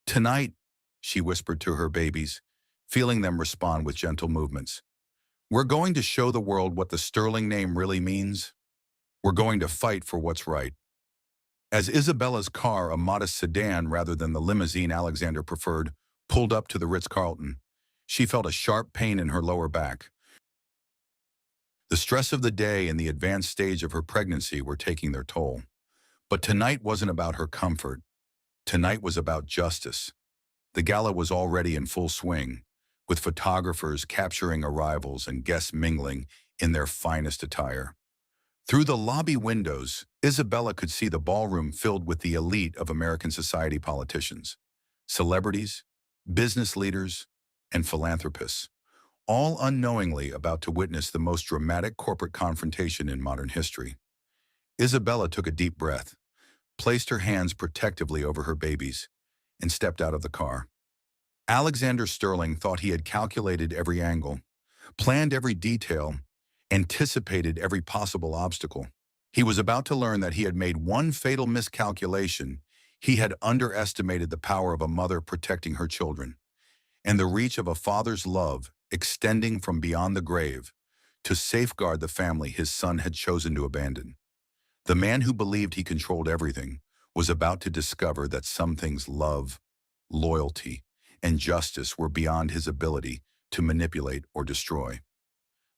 Tonight, she whispered to her babies, feeling them respond with gentle movements, we're going to show the world what the Sterling name really means. We're going to fight for what's right. As Isabella's car, a modest sedan rather than the limousine Alexander preferred, pulled up to the Ritz-Carlton, she felt a sharp pain in her lower back. The stress of the day and the advanced stage of her pregnancy were taking their toll. But tonight wasn't about her comfort. Tonight was about justice. The gala was already in full swing, with photographers capturing arrivals and guests mingling in their finest attire. Through the lobby windows, Isabella could see the ballroom filled with the elite of American society politicians, celebrities, business leaders, and philanthropists, all unknowingly about to witness the most dramatic corporate confrontation in modern history. Isabella took a deep breath, placed her hands protectively over her babies, and stepped out of the car. Alexander Sterling thought he had calculated every angle, planned every detail, anticipated every possible obstacle. He was about to learn that he had made one fatal miscalculation. He had underestimated the power of a mother protecting her children, and the reach of a father's love extending from beyond the grave to safeguard the family his son had chosen to abandon. The man who believed he controlled everything was about to discover that some things, love, loyalty, and justice, were beyond his ability to manipulate or destroy.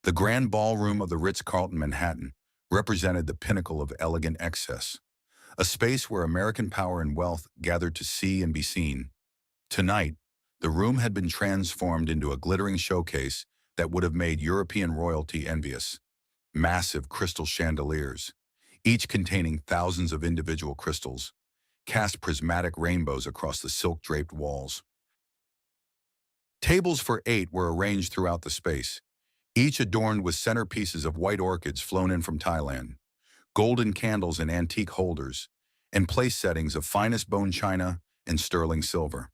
The grand ballroom of the Ritz-Carlton Manhattan represented the pinnacle of elegant excess, a space where American power and wealth gathered to see and be seen. Tonight, the room had been transformed into a glittering showcase that would have made European royalty envious. massive crystal chandeliers, each containing thousands of individual crystals, cast prismatic rainbows across the silk-draped walls. Tables for 8 were arranged throughout the space, each adorned with centerpieces of white orchids flown in from Thailand, golden candles in antique holders, and place settings of finest bone china and sterling silver.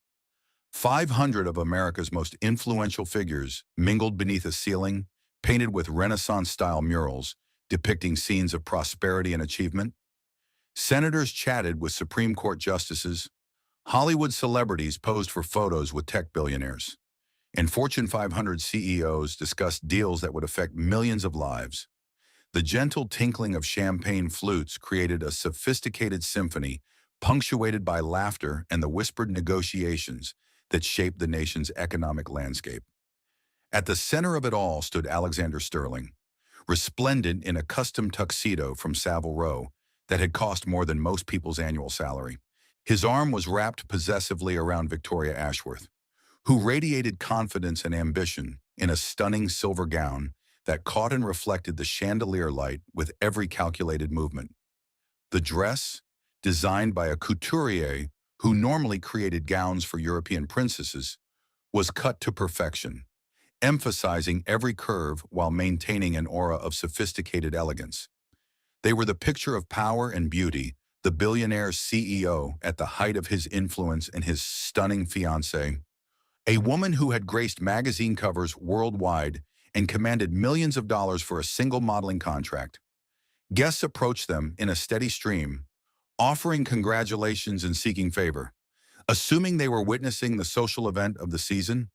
500 of America's most influential figures mingled beneath a ceiling painted with Renaissance-style murals depicting scenes of prosperity and achievement. Senators chatted with Supreme Court justices, Hollywood celebrities posed for photos with tech billionaires, and Fortune 500 CEOs discussed deals that would affect millions of lives. The gentle tinkling of champagne flutes created a sophisticated symphony punctuated by laughter and the whispered negotiations that shaped the nation's economic landscape. At the center of it all stood Alexander Sterling, resplendent in a custom tuxedo from Savile Row that had cost more than most people's annual salary. His arm was wrapped possessively around Victoria Ashworth, who radiated confidence and ambition in a stunning silver gown that caught and reflected the chandelier light with every calculated movement. The dress, designed by a couturier who normally created gowns for European princesses, was cut to perfection, emphasizing every curve while maintaining an aura of sophisticated elegance. They were the picture of power and beauty, the billionaire CEO at the height of his influence and his stunning fiancée, a woman who had graced magazine covers worldwide and commanded millions of dollars for a single modeling contract. Guests approached them in a steady stream, offering congratulations and seeking favor. Assuming they were witnessing the social event of the season,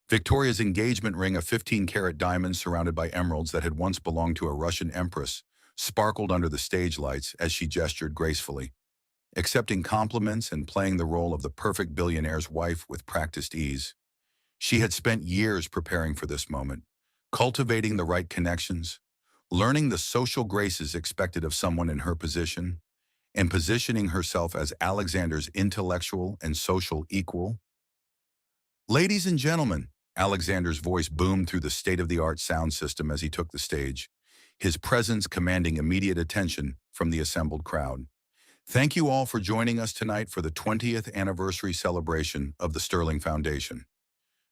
Victoria's engagement ring of 15-carat diamonds surrounded by emeralds that had once belonged to a Russian empress sparkled under the stage lights as she gestured gracefully, accepting compliments and playing the role of the perfect billionaire's wife with practiced ease. She had spent years preparing for this moment, cultivating the right connections, learning the social graces expected of someone in her position, and positioning herself as Alexander's intellectual and social equal. "Ladies and gentlemen," Alexander's voice boomed through the state-of-the-art sound system as he took the stage, his presence commanding immediate attention from the assembled crowd. "Thank you all for joining us tonight for the 20th anniversary celebration of the Sterling Foundation.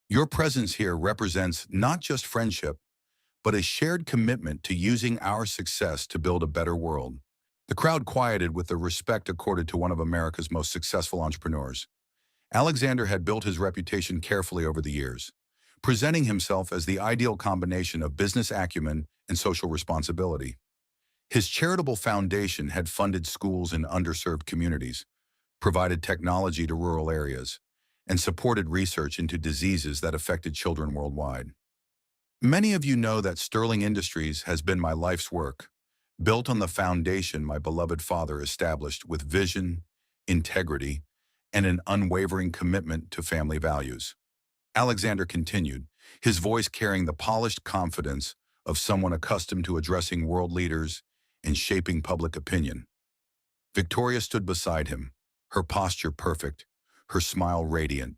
Your presence here represents not just friendship, but a shared commitment to using our success to build a better world." The crowd quieted with the respect accorded to one of America's most successful entrepreneurs. Alexander had built his reputation carefully over the years, presenting himself as the ideal combination of business acumen and social responsibility. His charitable foundation had funded schools in underserved communities, provided technology to rural areas, and supported research into diseases that affected children worldwide. Many of you know that Sterling Industries has been my life's work, built on the foundation my beloved father established with vision, integrity, and an unwavering commitment to family values. Alexander continued, his voice carrying the polished confidence of someone accustomed to addressing world leaders and shaping public opinion. Victoria stood beside him, her posture perfect, her smile radiant,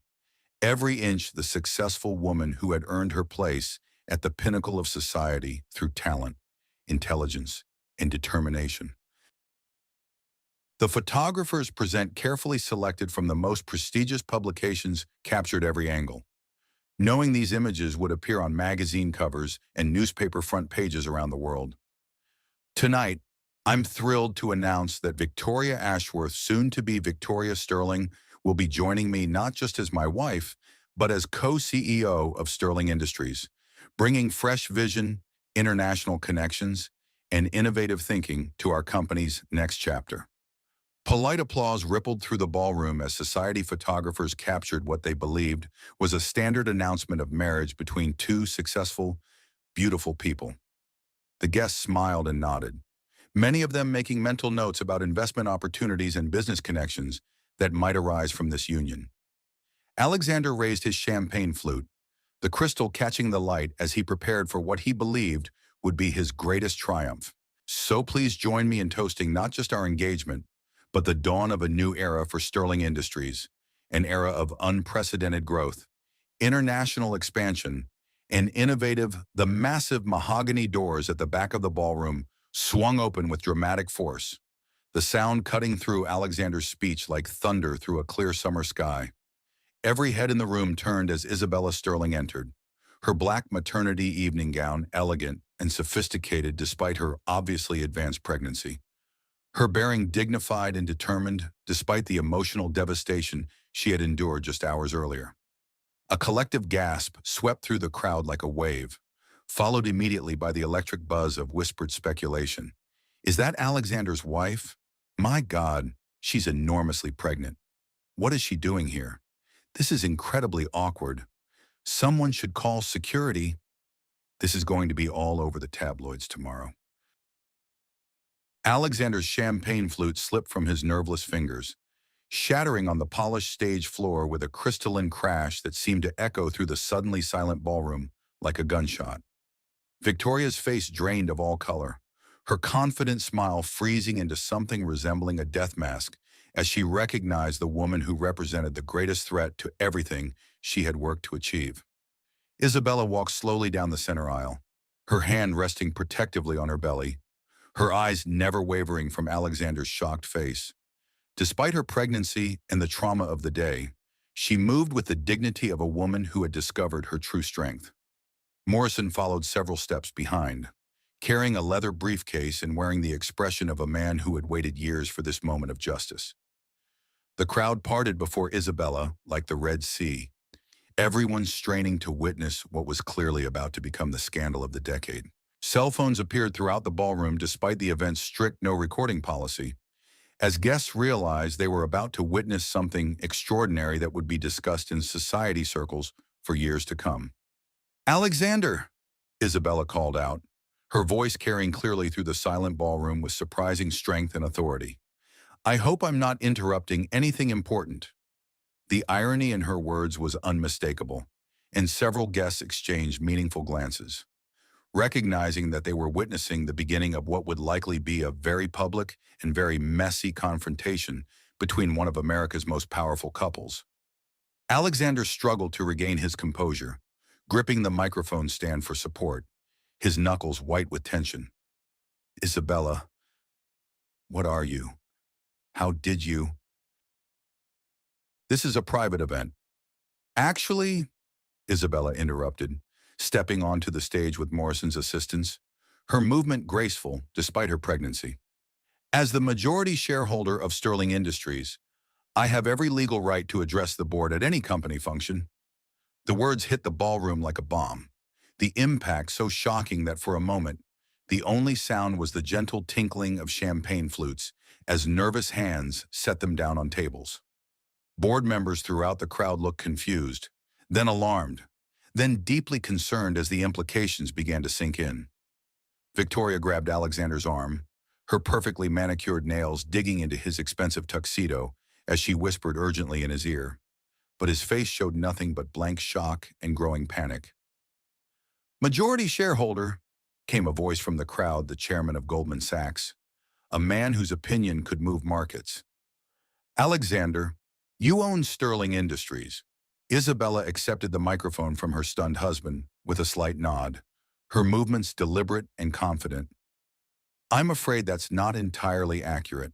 every inch the successful woman who had earned her place at the pinnacle of society through talent, intelligence, and determination. The photographers present carefully selected from the most prestigious publications captured every angle. Knowing these images would appear on magazine covers and newspaper front pages around the world. Tonight, I'm thrilled to announce that Victoria Ashworth, soon to be Victoria Sterling, will be joining me not just as my wife, but as co-CEO of Sterling Industries, bringing fresh vision, international connections, and innovative thinking to our company's next chapter. Polite applause rippled through the ballroom as society photographers captured what they believed was a standard announcement of marriage between two successful, beautiful people. The guests smiled and nodded, many of them making mental notes about investment opportunities and business connections that might arise from this union. Alexander raised his champagne flute, the crystal catching the light as he prepared for what he believed would be his greatest triumph. "So please join me in toasting not just our engagement, but the dawn of a new era for Sterling Industries, an era of unprecedented growth, international expansion, and innovative, the massive mahogany doors at the back of the ballroom swung open with dramatic force, the sound cutting through Alexander's speech like thunder through a clear summer sky. Every head in the room turned as Isabella Sterling entered, her black maternity evening gown elegant and sophisticated despite her obviously advanced pregnancy. Her bearing dignified and determined despite the emotional devastation she had endured just hours earlier. A collective gasp swept through the crowd like a wave, followed immediately by the electric buzz of whispered speculation. Is that Alexander's wife? My God, she's enormously pregnant. What is she doing here? This is incredibly awkward. Someone should call security. This is going to be all over the tabloids tomorrow. Alexander's champagne flute slipped from his nerveless fingers, shattering on the polished stage floor with a crystalline crash that seemed to echo through the suddenly silent ballroom like a gunshot. Victoria's face drained of all color, her confident smile freezing into something resembling a death mask as she recognized the woman who represented the greatest threat to everything she had worked to achieve. Isabella walked slowly down the center aisle, her hand resting protectively on her belly, her eyes never wavering from Alexander's shocked face. Despite her pregnancy and the trauma of the day, she moved with the dignity of a woman who had discovered her true strength. Morrison followed several steps behind, carrying a leather briefcase and wearing the expression of a man who had waited years for this moment of justice. The crowd parted before Isabella like the Red Sea, everyone straining to witness what was clearly about to become the scandal of the decade. Cell phones appeared throughout the ballroom despite the event's strict no-recording policy, as guests realized they were about to witness something extraordinary that would be discussed in society circles for years to come. "Alexander!" Isabella called out, her voice carrying clearly through the silent ballroom with surprising strength and authority. "I hope I'm not interrupting anything important." The irony in her words was unmistakable, and several guests exchanged meaningful glances, recognizing that they were witnessing the beginning of what would likely be a very public and very messy confrontation between one of America's most powerful couples. Alexander struggled to regain his composure, gripping the microphone stand for support, his knuckles white with tension. "Isabella, what are you? How did you?" "This is a private event." "Actually," Isabella interrupted, stepping onto the stage with Morrison's assistance, her movement graceful despite her pregnancy. "As the majority shareholder of Sterling Industries, I have every legal right to address the board at any company function." The words hit the ballroom like a bomb, the impact so shocking that for a moment, the only sound was the gentle tinkling of champagne flutes as nervous hands set them down on tables. Board members throughout the crowd looked confused, then alarmed, then deeply concerned as the implications began to sink in. Victoria grabbed Alexander's arm, her perfectly manicured nails digging into his expensive tuxedo as she whispered urgently in his ear, but his face showed nothing but blank shock and growing panic. "Majority shareholder," came a voice from the crowd, the chairman of Goldman Sachs, a man whose opinion could move markets. "Alexander, you own Sterling Industries." Isabella accepted the microphone from her stunned husband with a slight nod, her movements deliberate and confident. "I'm afraid that's not entirely accurate.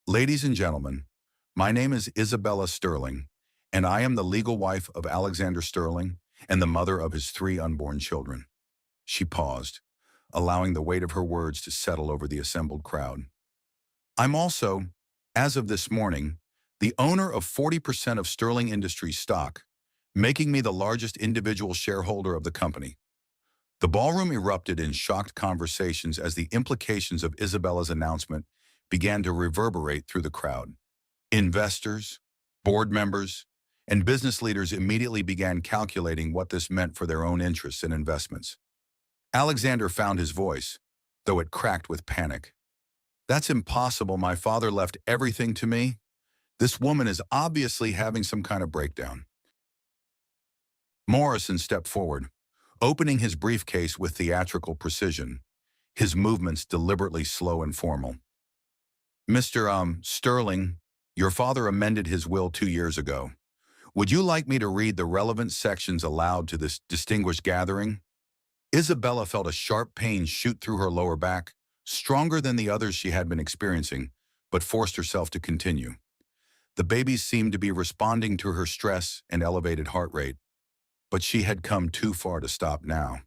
Ladies and gentlemen, my name is Isabella Sterling, and I am the legal wife of Alexander Sterling and the mother of his 3 unborn children." She paused, allowing the weight of her words to settle over the assembled crowd. "I'm also, as of this morning, the owner of 40% of Sterling Industries stock, making me the largest individual shareholder of the company." The ballroom erupted in shocked conversations as the implications of Isabella's announcement began to reverberate through the crowd. Investors, board members, and business leaders immediately began calculating what this meant for their own interests and investments. Alexander found his voice, though it cracked with panic. "That's impossible. My father left everything to me. This woman is obviously having some kind of breakdown." Morrison stepped forward, opening his briefcase with theatrical precision, his movements deliberately slow and formal. "Mr. Sterling, your father amended his will 2 years ago. Would you like me to read the relevant sections aloud to this distinguished gathering? Isabella felt a sharp pain shoot through her lower back, stronger than the others she had been experiencing, but forced herself to continue. The babies seemed to be responding to her stress and elevated heart rate, but she had come too far to stop now.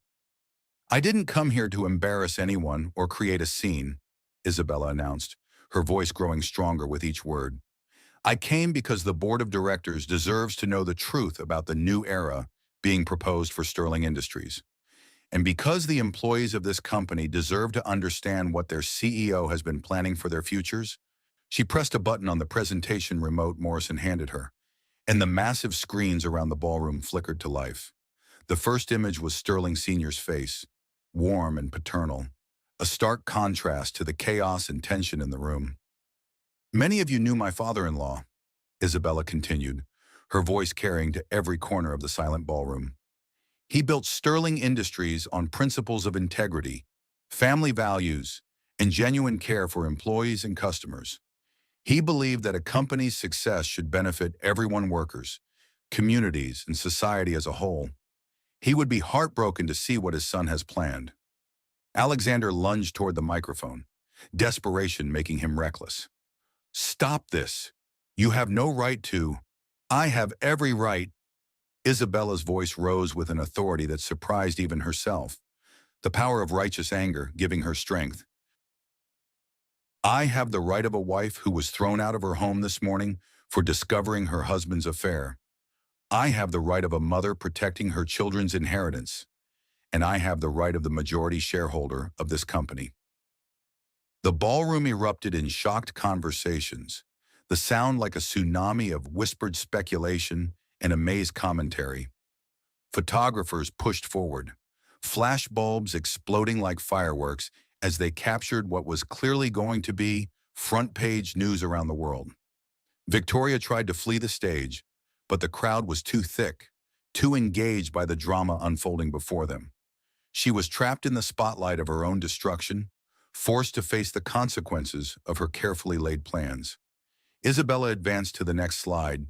I didn't come here to embarrass anyone or create a scene, Isabella announced, her voice growing stronger with each word. I came because the board of directors deserves to know the truth about the new era being proposed for Sterling Industries. And because the employees of this company deserve to understand what their CEO has been planning for their futures, she pressed a button on the presentation remote Morrison handed her, and the massive screens around the ballroom flickered to life. The first image was Sterling Sr.'s face, warm and paternal, a stark contrast to the chaos and tension in the room. Many of you knew my father-in-law, Isabella continued, her voice carrying to every corner of the silent ballroom. He built Sterling Industries on principles of integrity, family values, and genuine care for employees and customers. He believed that a company's success should benefit everyone, workers, communities, and society as a whole. He would be heartbroken to see what his son has planned. Alexander lunged toward the microphone, desperation making him reckless. Stop this. You have no right to. I have every right. Isabella's voice rose with an authority that surprised even herself, the power of righteous anger giving her strength. I have the right of a wife who was thrown out of her home this morning for discovering her husband's affair. I have the right of a mother protecting her children's inheritance. And I have the right of the majority shareholder of this company. The ballroom erupted in shocked conversations, the sound like a tsunami of whispered speculation and amazed commentary. Photographers pushed forward, flash bulbs exploding like fireworks as they captured what was clearly going to be front-page news around the world. Victoria tried to flee the stage, but the crowd was too thick, too engaged by the drama unfolding before them. She was trapped in the spotlight of her own destruction, forced to face the consequences of her carefully laid plans. Isabella advanced to the next slide,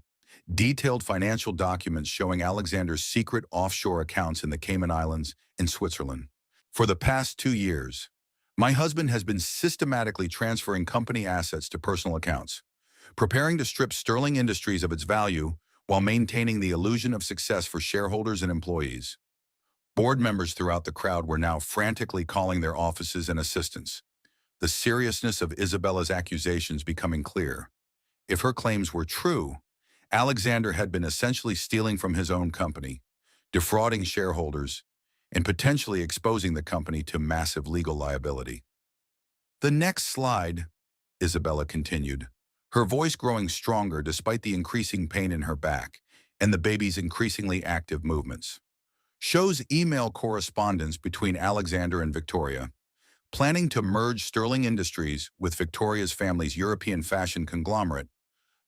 detailed financial documents showing Alexander's secret offshore accounts in the Cayman Islands and Switzerland. For the past 2 years, my husband has been systematically transferring company assets to personal accounts, preparing to strip Sterling Industries of its value while maintaining the illusion of success for shareholders and employees. Board members throughout the crowd were now frantically calling their offices and assistants, the seriousness of Isabella's accusations becoming clear. If her claims were true, Alexander had been essentially stealing from his own company, defrauding shareholders, and potentially exposing the company to massive legal liability. The next slide, Isabella continued, her voice growing stronger despite the increasing pain in her back and the baby's increasingly active movements, shows email correspondence between Alexander and Victoria, planning to merge Sterling Industries with Victoria's family's European fashion conglomerate,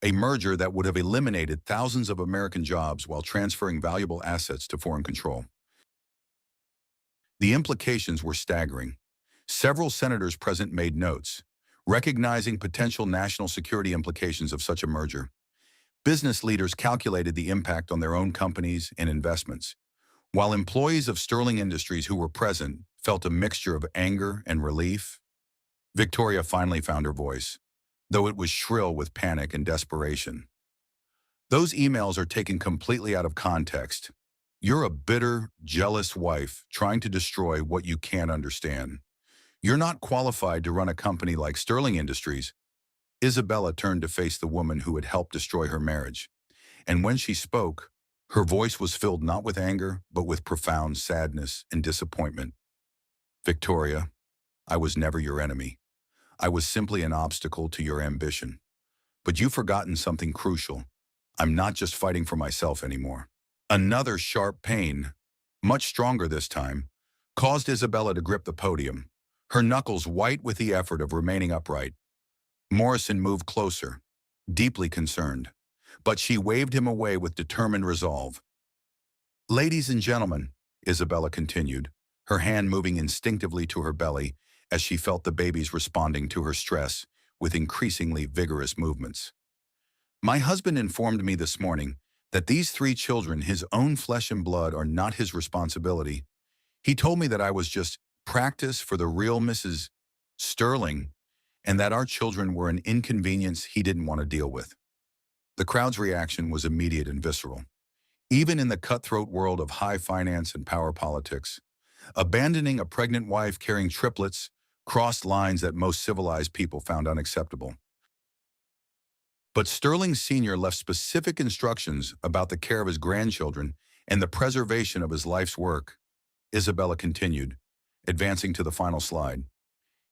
a merger that would have eliminated thousands of American jobs while transferring valuable assets to foreign control. The implications were staggering. Several senators present made notes, recognizing potential national security implications of such a merger. Business leaders calculated the impact on their own companies and investments, while employees of Sterling Industries who were present felt a mixture of anger and relief. Victoria finally found her voice, though it was shrill with panic and desperation. Those emails are taken completely out of context. You're a bitter, jealous wife trying to destroy what you can't understand. You're not qualified to run a company like Sterling Industries. Isabella turned to face the woman who had helped destroy her marriage, and when she spoke, her voice was filled not with anger, but with profound sadness and disappointment. Victoria, I was never your enemy. I was simply an obstacle to your ambition. But you've forgotten something crucial. I'm not just fighting for myself anymore. Another sharp pain, much stronger this time, caused Isabella to grip the podium, her knuckles white with the effort of remaining upright. Morrison moved closer, deeply concerned, but she waved him away with determined resolve. Ladies and gentlemen, Isabella continued, her hand moving instinctively to her belly as she felt the babies responding to her stress with increasingly vigorous movements. My husband informed me this morning that these three children, his own flesh and blood, are not his responsibility. He told me that I was just practice for the real Mrs. Sterling and that our children were an inconvenience he didn't want to deal with. The crowd's reaction was immediate and visceral. Even in the cutthroat world of high finance and power politics, abandoning a pregnant wife carrying triplets crossed lines that most civilized people found unacceptable. But Sterling Sr. left specific instructions about the care of his grandchildren and the preservation of his life's work. Isabella continued, advancing to the final slide.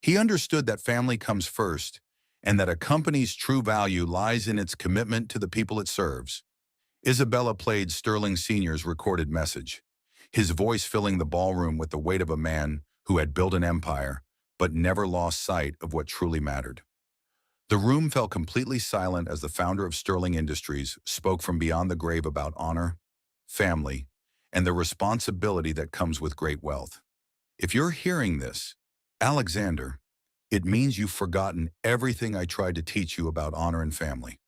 He understood that family comes first and that a company's true value lies in its commitment to the people it serves. Isabella played Sterling Sr.'s recorded message, his voice filling the ballroom with the weight of a man who had built an empire but never lost sight of what truly mattered. The room fell completely silent as the founder of Sterling Industries spoke from beyond the grave about honor, family, and the responsibility that comes with great wealth. If you're hearing this, Alexander, it means you've forgotten everything I tried to teach you about honor and family.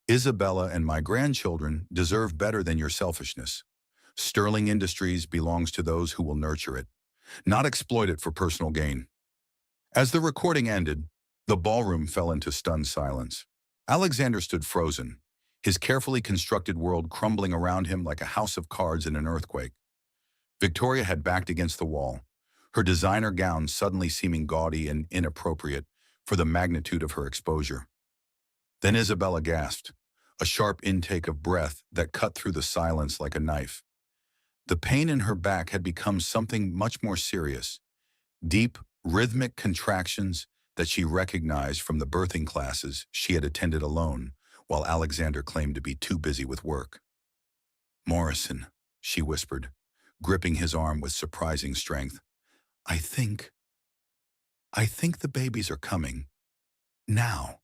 Isabella and my grandchildren deserve better than your selfishness. Sterling Industries belongs to those who will nurture it, not exploit it for personal gain. As the recording ended, the ballroom fell into stunned silence. Alexander stood frozen, his carefully constructed world crumbling around him like a house of cards in an earthquake. Victoria had backed against the wall, her designer gown suddenly seeming gaudy and inappropriate for the magnitude of her exposure. Then Isabella gasped, a sharp intake of breath that cut through the silence like a knife. The pain in her back had become something much more serious, deep, rhythmic contractions that she recognized from the birthing classes she had attended alone, while Alexander claimed to be too busy with work. "Morrison," she whispered, gripping his arm with surprising strength. I think the babies are coming. Now."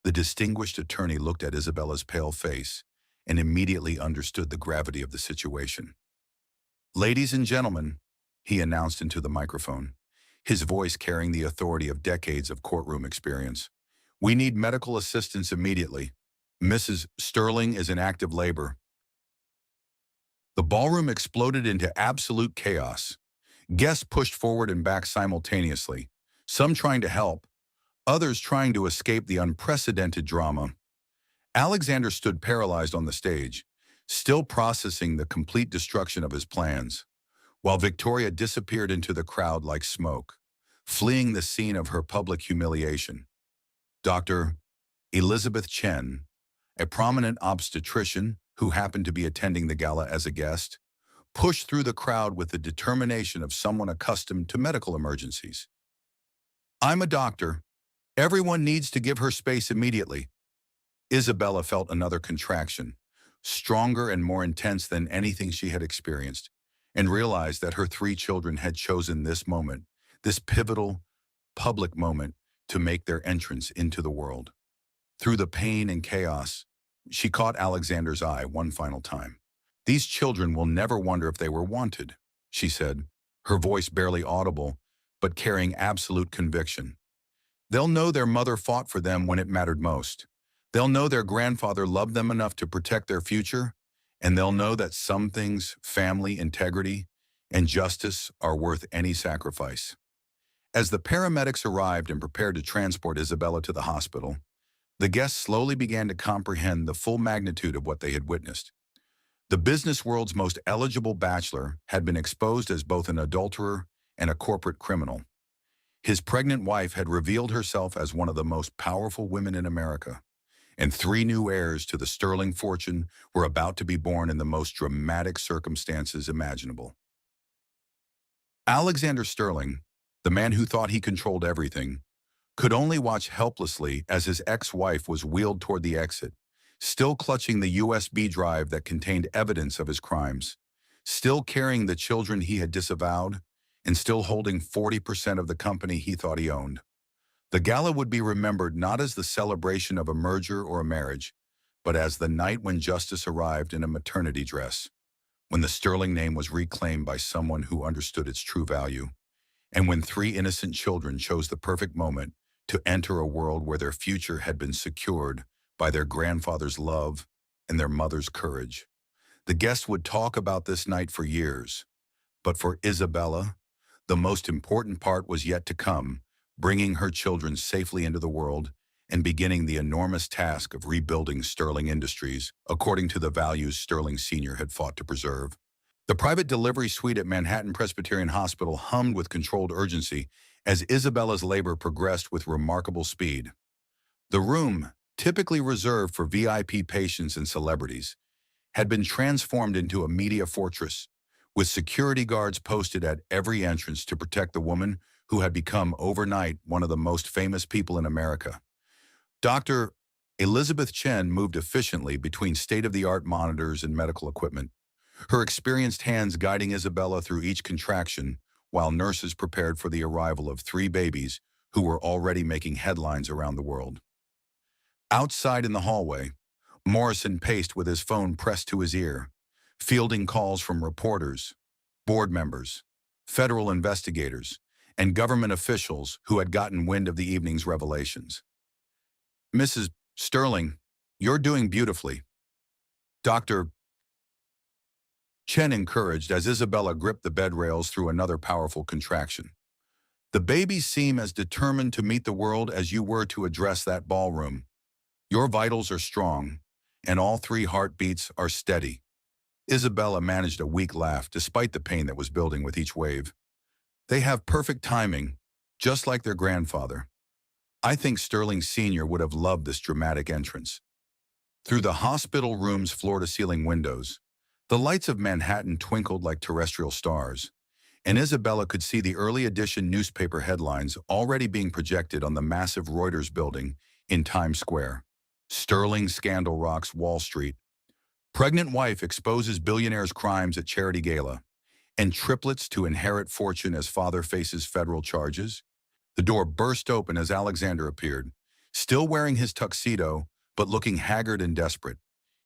The distinguished attorney looked at Isabella's pale face and immediately understood the gravity of the situation. "Ladies and gentlemen," he announced into the microphone, his voice carrying the authority of decades of courtroom experience. "We need medical assistance immediately. Mrs. Sterling is in active labor." The ballroom exploded into absolute chaos. Guests pushed forward and back simultaneously, some trying to help, others trying to escape the unprecedented drama. Alexander stood paralyzed on the stage, still processing the complete destruction of his plans, while Victoria disappeared into the crowd like smoke, fleeing the scene of her public humiliation. Dr. Elizabeth Chen, a prominent obstetrician who happened to be attending the gala as a guest, pushed through the crowd with the determination of someone accustomed to medical emergencies. "I'm a doctor. Everyone needs to give her space immediately." Isabella felt another contraction, stronger and more intense than anything she had experienced, and realized that her three children had chosen this moment, this pivotal, public moment, to make their entrance into the world. Through the pain and chaos, she caught Alexander's eye one final time. "These children will never wonder if they were wanted," she said, her voice barely audible, but carrying absolute conviction. "They'll know their mother fought for them when it mattered most. They'll know their grandfather loved them enough to protect their future, and they'll know that some things, family, integrity, and justice, are worth any sacrifice." As the paramedics arrived and prepared to transport Isabella to the hospital, the guests slowly began to comprehend the full magnitude of what they had witnessed. The business world's most eligible bachelor had been exposed as both an adulterer and a corporate criminal. His pregnant wife had revealed herself as one of the most powerful women in America, and three new heirs to the Sterling fortune were about to be born in the most dramatic circumstances imaginable. Alexander Sterling, the man who thought he controlled everything, could only watch helplessly as his ex-wife was wheeled toward the exit, still clutching the USB drive that contained evidence of his crimes, still carrying the children he had disavowed, and still holding 40% of the company he thought he owned. The gala would be remembered not as the celebration of a merger or a marriage, but as the night when justice arrived in a maternity dress, when the Sterling name was reclaimed by someone who understood its true value, and when three innocent children chose the perfect moment to enter a world where their future had been secured by their grandfather's love, and their mother's courage. The guests would talk about this night for years. But for Isabella, the most important part was yet to come, bringing her children safely into the world and beginning the enormous task of rebuilding Sterling Industries according to the values Sterling Sr. had fought to preserve. The private delivery suite at Manhattan Presbyterian Hospital hummed with controlled urgency as Isabella's labor progressed with remarkable speed. The room, typically reserved for VIP patients and celebrities, had been transformed into a media fortress, with security guards posted at every entrance to protect the woman who had become overnight one of the most famous people in America. Dr. Elizabeth Chen moved efficiently between state-of-the-art monitors and medical equipment, her experienced hands guiding Isabella through each contraction while nurses prepared for the arrival of 3 babies who were already making headlines around the world. Outside in the hallway, Morrison paced with his phone pressed to his ear, fielding calls from reporters, board members, federal investigators, and government officials who had gotten wind of the evening's revelations. "Mrs. Sterling, you're doing beautifully," Dr. Chen encouraged as Isabella gripped the bed rails through another powerful contraction. "The babies seem as determined to meet the world as you were to address that ballroom. Your vitals are strong, and all 3 heartbeats are steady." Isabella managed a weak laugh despite the pain that was building with each wave. "They have perfect timing, just like their grandfather. I think Sterling Sr. would have loved this dramatic entrance." Through the hospital room's floor-to-ceiling windows, the lights of Manhattan twinkled like terrestrial stars, and Isabella could see the early edition newspaper headlines already being projected on the massive Reuters building in Times Square. "Sterling Scandal Rocks Wall Street." "Pregnant Wife Exposes Billionaire's Crimes at Charity Gala," and "Triplets to Inherit Fortune as Father Faces Federal Charges." The door burst open as Alexander appeared, still wearing his tuxedo, but looking haggard and desperate,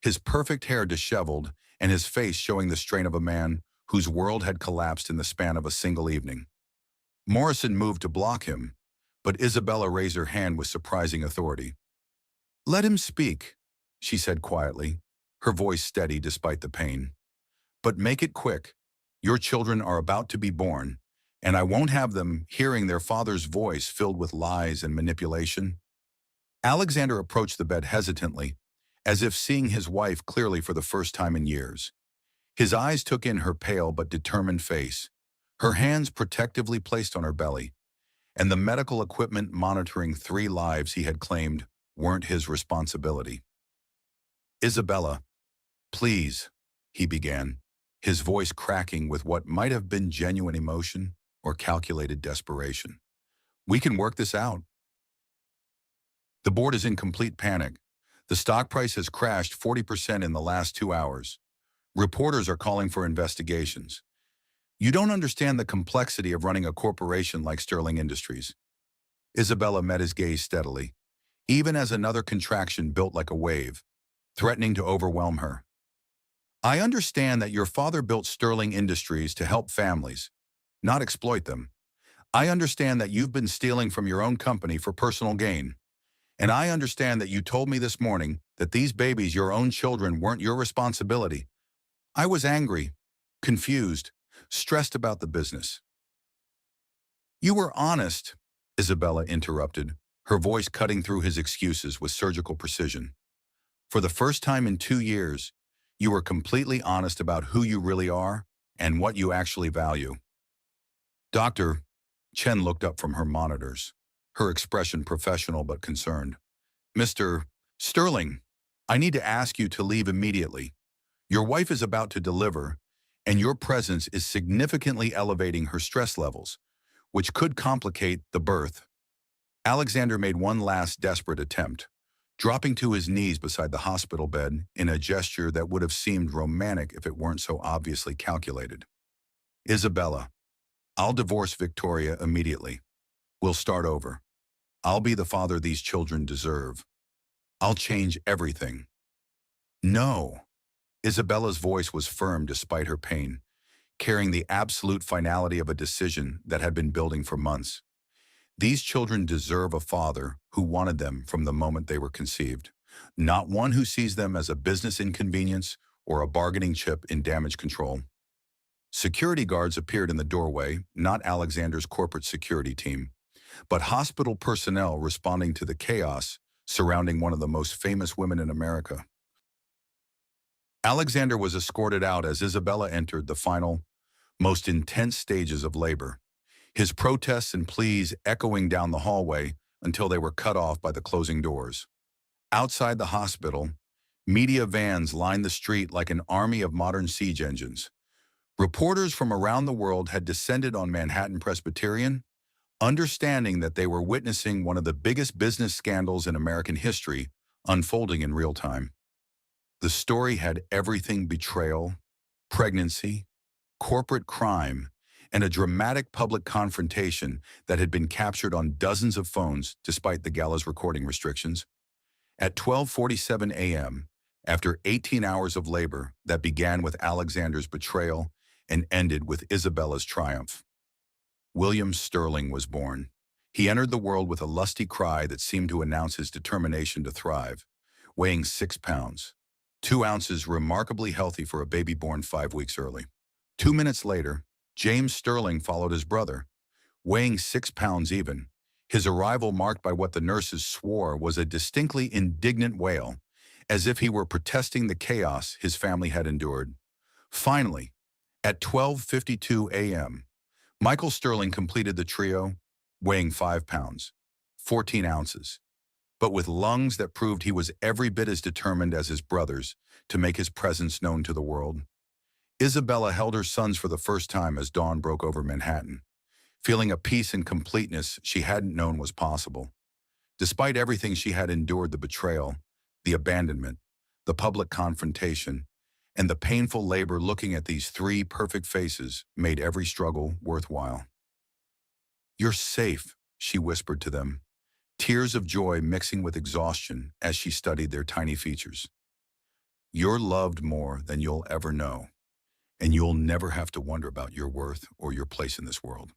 his perfect hair disheveled and his face showing the strain of a man whose world had collapsed in the span of a single evening. Morrison moved to block him, but Isabella raised her hand with surprising authority. "Let him speak," she said quietly, her voice steady despite the pain. "But make it quick. Your children are about to be born, and I won't have them hearing their father's voice filled with lies and manipulation." Alexander approached the bed hesitantly, as if seeing his wife clearly for the first time in years. His eyes took in her pale but determined face, her hands protectively placed on her belly, and the medical equipment monitoring 3 lives he had claimed weren't his responsibility. "Isabella, please," he began, his voice cracking with what might have been genuine emotion or calculated desperation. "We can work this out. The board is in complete panic. The stock price has crashed 40% in the last 2 hours. Reporters are calling for investigations. You don't understand the complexity of running a corporation like Sterling Industries." Isabella met his gaze steadily, even as another contraction built like a wave, threatening to overwhelm her. "I understand that your father built Sterling Industries to help families, not exploit them. I understand that you've been stealing from your own company for personal gain. And I understand that you told me this morning that these babies, your own children, weren't your responsibility. I was angry, confused, stressed about the business." "You were honest," Isabella interrupted, her voice cutting through his excuses with surgical precision. "For the first time in 2 years, you were completely honest about who you really are and what you actually value." Dr. Chen looked up from her monitors, her expression professional but concerned. "Mr. Sterling, I need to ask you to leave immediately. Your wife is about to deliver, and your presence is significantly elevating her stress levels, which could complicate the birth." Alexander made one last desperate attempt, dropping to his knees beside the hospital bed in a gesture that would have seemed romantic if it weren't so obviously calculated. "Isabella, I'll divorce Victoria immediately. We'll start over. I'll be the father these children deserve. I'll change everything." "No." Isabella's voice was firm despite her pain, carrying the absolute finality of a decision that had been building for months. "These children deserve a father who wanted them from the moment they were conceived. not one who sees them as a business inconvenience or a bargaining chip in damage control. Security guards appeared in the doorway, not Alexander's corporate security team, but hospital personnel responding to the chaos surrounding one of the most famous women in America. Alexander was escorted out as Isabella entered the final, most intense stages of labor, his protests and pleas echoing down the hallway until they were cut off by the closing doors. Outside the hospital, media vans lined the street like an army of modern siege engines. Reporters from around the world had descended on Manhattan Presbyterian, understanding that they were witnessing one of the biggest business scandals in American history unfolding in real time. The story had everything: betrayal, pregnancy, corporate crime, and a dramatic public confrontation that had been captured on dozens of phones despite the Gala's recording restrictions. At 12:47 a.m., after 18 hours of labor that began with Alexander's betrayal and ended with Isabella's triumph, William Sterling was born. He entered the world with a lusty cry that seemed to announce his determination to thrive, weighing 6 pounds, 2 ounces, remarkably healthy for a baby born 5 weeks early. 2 minutes later, James Sterling followed his brother, weighing 6 pounds even, his arrival marked by what the nurses swore was a distinctly indignant wail, as if he were protesting the chaos his family had endured. Finally, at 12:52 a.m., Michael Sterling completed the trio, weighing 5 pounds, 14 ounces, but with lungs that proved he was every bit as determined as his brothers to make his presence known to the world. Isabella held her sons for the first time as dawn broke over Manhattan, feeling a peace and completeness she hadn't known was possible. Despite everything she had endured, the betrayal, the abandonment, the public confrontation, and the painful labor, looking at these 3 perfect faces made every struggle worthwhile. "You're safe," she whispered to them, tears of joy mixing with exhaustion as she studied their tiny features. "You're loved more than you'll ever know, and you'll never have to wonder about your worth or your place in this world."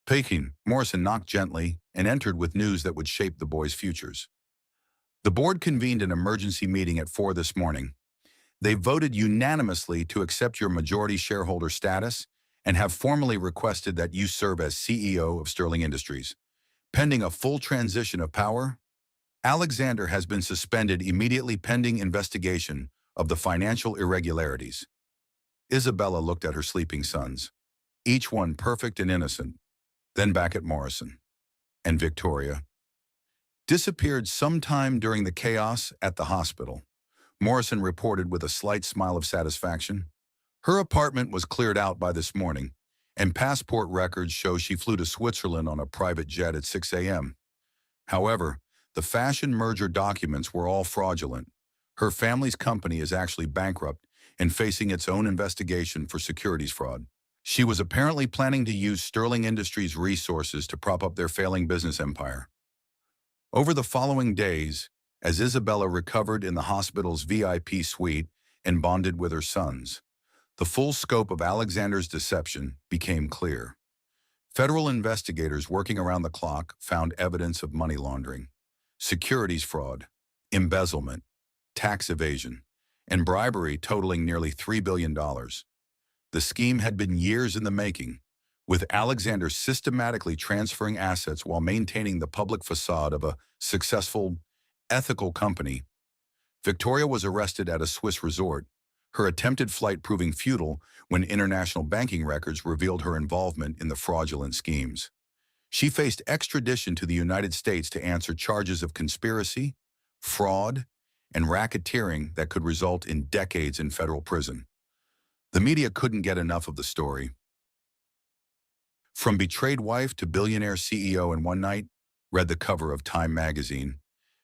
Peking, Morrison knocked gently and entered with news that would shape the boys' futures. The board convened an emergency meeting at 4 this morning. They voted unanimously to accept your majority shareholder status and have formally requested that you serve as CEO of Sterling Industries. Pending a full transition of power, Alexander has been suspended immediately pending investigation of the financial irregularities. Isabella looked at her sleeping sons, each one perfect and innocent, then back at Morrison. And Victoria disappeared sometime during the chaos at the hospital. Morrison reported with a slight smile of satisfaction. Her apartment was cleared out by this morning, and passport records show she flew to Switzerland on a private jet at 6 a.m. However, the fashion merger documents were all fraudulent. Her family's company is actually bankrupt and facing its own investigation for securities fraud. She was apparently planning to use Sterling Industries' resources to prop up their failing business empire. Over the following days, as Isabella recovered in the hospital's VIP suite and bonded with her sons, the full scope of Alexander's deception became clear. Federal investigators working around the clock found evidence of money laundering, securities fraud, embezzlement, tax evasion, and bribery totaling nearly $3 billion. The scheme had been years in the making, with Alexander systematically transferring assets while maintaining the public facade of a successful, ethical company. Victoria was arrested at a Swiss resort, her attempted flight proving futile when international banking records revealed her involvement in the fraudulent schemes. She faced extradition to the United States to answer charges of conspiracy, fraud, and racketeering that could result in decades in federal prison. The media couldn't get enough of the story. From betrayed wife to billionaire CEO in one night, read the cover of Time magazine,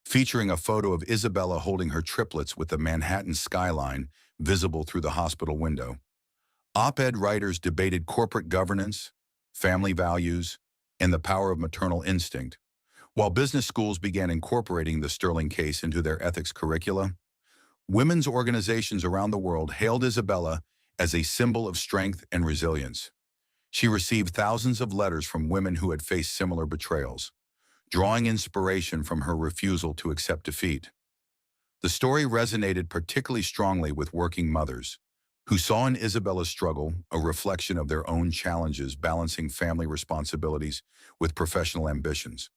featuring a photo of Isabella holding her triplets with the Manhattan skyline visible through the hospital window. Op-ed writers debated corporate governance, family values, and the power of maternal instinct, while business schools began incorporating the Sterling case into their ethics curricula. Women's organizations around the world hailed Isabella as a symbol of strength and resilience. She received thousands of letters from women who had faced similar betrayals, drawing inspiration from her refusal to accept defeat. The story resonated particularly strongly with working mothers, who saw in Isabella's struggle a reflection of their own challenges balancing family responsibilities with professional ambitions.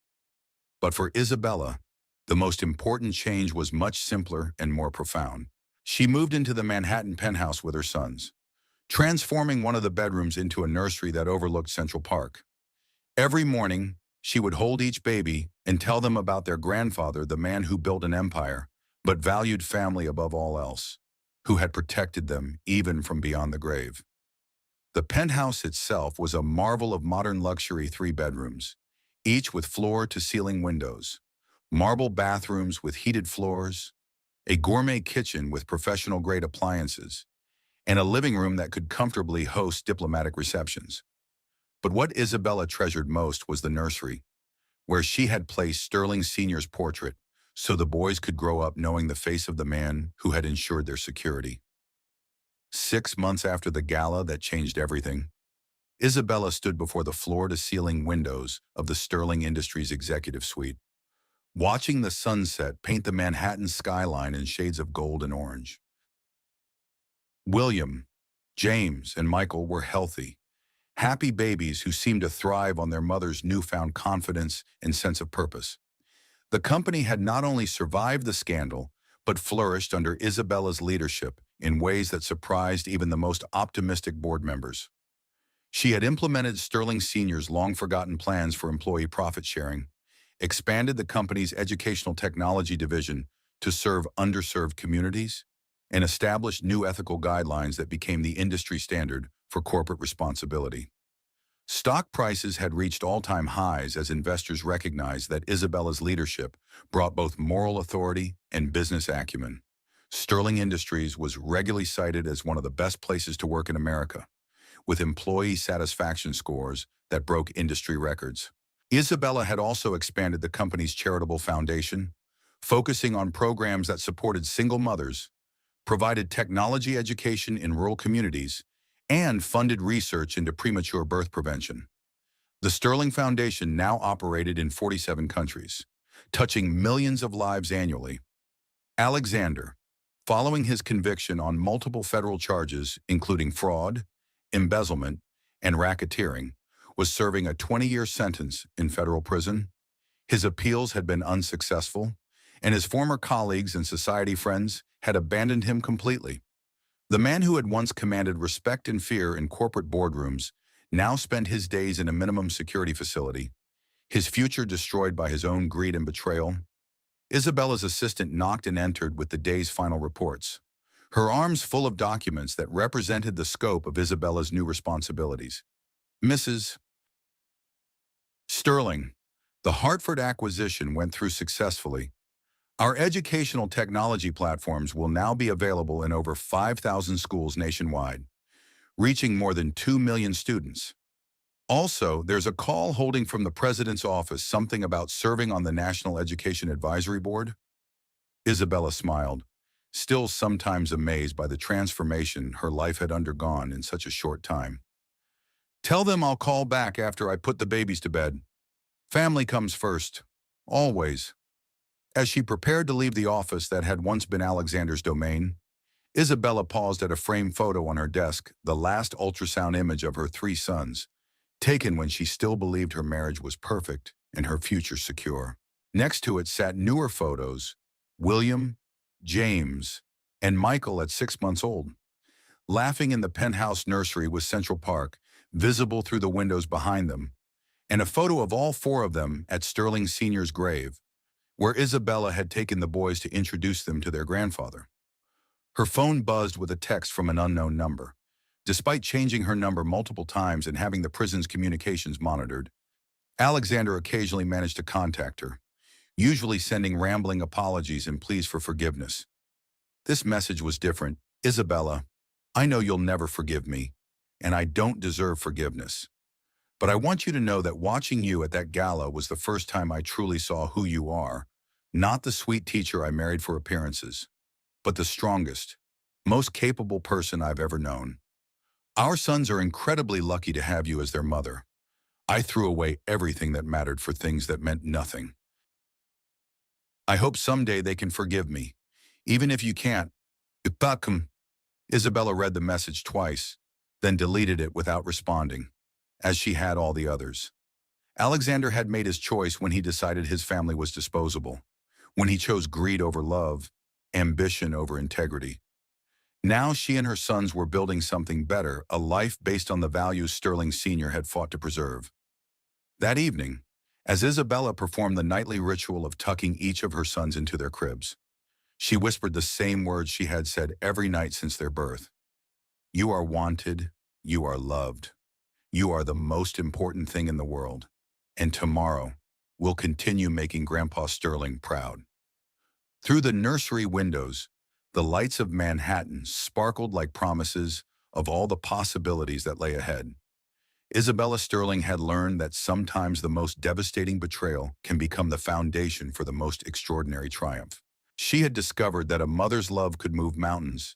But for Isabella, the most important change was much simpler and more profound. She moved into the Manhattan penthouse with her sons, transforming one of the bedrooms into a nursery that overlooked Central Park. Every morning, she would hold each baby and tell them about their grandfather, the man who built an empire, but valued family above all else, who had protected them even from beyond the grave. The penthouse itself was a marvel of modern luxury, 3 bedrooms, each with floor-to-ceiling windows, marble bathrooms with heated floors, a gourmet kitchen with professional-grade appliances, and a living room that could comfortably host diplomatic receptions. But what Isabella treasured most was the nursery, where she had placed Sterling Sr.'s portrait so the boys could grow up knowing the face of the man who had ensured their security. 6 months after the gala that changed everything, Isabella stood before the floor-to-ceiling windows of the Sterling Industries executive suite, watching the sunset paint the Manhattan skyline in shades of gold and orange. William, James, and Michael were healthy, happy babies who seemed to thrive on their mother's newfound confidence and sense of purpose. The company had not only survived the scandal, but flourished under Isabella's leadership in ways that surprised even the most optimistic board members. She had implemented Sterling Sr.'s long-forgotten plans for employee profit sharing, expanded the company's educational technology division to serve underserved communities, and established new ethical guidelines that became the industry standard for corporate responsibility. Stock prices had reached all-time highs as investors recognized that Isabella's leadership brought both moral authority and business acumen. Sterling Industries was regularly cited as one of the best places to work in America, with employee satisfaction scores that broke industry records. Isabella had also expanded the company's charitable foundation, focusing on programs that supported single mothers, provided technology education in rural communities, and funded research into premature birth prevention. The Sterling Foundation now operated in 47 countries, touching millions of lives annually. Alexander, following his conviction on multiple federal charges including fraud, embezzlement, and racketeering, was serving a 20-year sentence in federal prison. His appeals had been unsuccessful, and his former colleagues and society friends had abandoned him completely. The man who had once commanded respect and fear in corporate boardrooms now spent his days in a minimum security facility, his future destroyed by his own greed and betrayal. Isabella's assistant knocked and entered with the day's final reports, her arms full of documents that represented the scope of Isabella's new responsibilities. Mrs. Sterling, the Hartford acquisition went through successfully. Our educational technology platforms will now be available in over 5,000 schools nationwide, reaching more than 2 million students. Also, there's a call holding from the president's office something about serving on the National Education Advisory Board. Isabella smiled, still sometimes amazed by the transformation her life had undergone in such a short time. Tell them I'll call back after I put the babies to bed. Family comes first, always. As she prepared to leave the office that had once been Alexander's domain, Isabella paused at a framed photo on her desk, the last ultrasound image of her 3 sons, taken when she still believed her marriage was perfect and her future secure. Next to it sat newer photos, William, James, and Michael at 6 months old, laughing in the penthouse nursery with Central Park visible through the windows behind them, and a photo of all 4 of them at Sterling Sr.'s grave, where Isabella had taken the boys to introduce them to their grandfather. Her phone buzzed with a text from an unknown number. Despite changing her number multiple times and having the prison's communications monitored, Alexander occasionally managed to contact her, usually sending rambling apologies and pleas for forgiveness. This message was different. Isabella, I know you'll never forgive me, and I don't deserve forgiveness. But I want you to know that watching you at that gala was the first time I truly saw who you are, not the sweet teacher I married for appearances, but the strongest, most capable person I've ever known. Our sons are incredibly lucky to have you as their mother. I threw away everything that mattered for things that meant nothing. I hope someday they can forgive me. Even if you can't, Ipakum. Isabella read the message twice, then deleted it without responding, as she had all the others. Alexander had made his choice when he decided his family was disposable, when he chose greed over love, ambition over integrity. Now she and her sons were building something better, a life based on the values Sterling Sr. had fought to preserve. That evening, as Isabella performed the nightly ritual of tucking each of her sons into their cribs, she whispered the same words she had said every night since their birth. You are wanted, you are loved, you are the most important thing in the world, and tomorrow we'll continue making Grandpa Sterling proud. Through the nursery windows, the lights of Manhattan sparkled like promises of all the possibilities that lay ahead. Isabella Sterling had learned that sometimes the most devastating betrayal can become the foundation for the most extraordinary triumph. She had discovered that a mother's love could move mountains,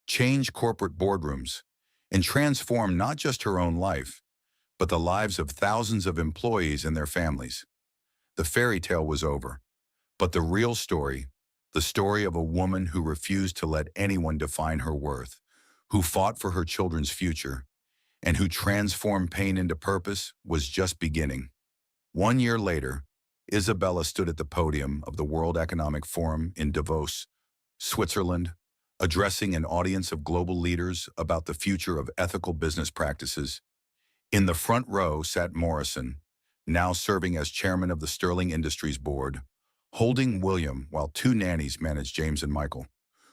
change corporate boardrooms, and transform not just her own life, but the lives of thousands of employees and their families. The fairy tale was over, but the real story, the story of a woman who refused to let anyone define her worth, who fought for her children's future, and who transformed pain into purpose, was just beginning. 1 year later, Isabella stood at the podium of the World Economic Forum in Davos, Switzerland, addressing an audience of global leaders about the future of ethical business practices. In the front row sat Morrison, now serving as chairman of the Sterling Industries board, holding William while two nannies managed James and Michael,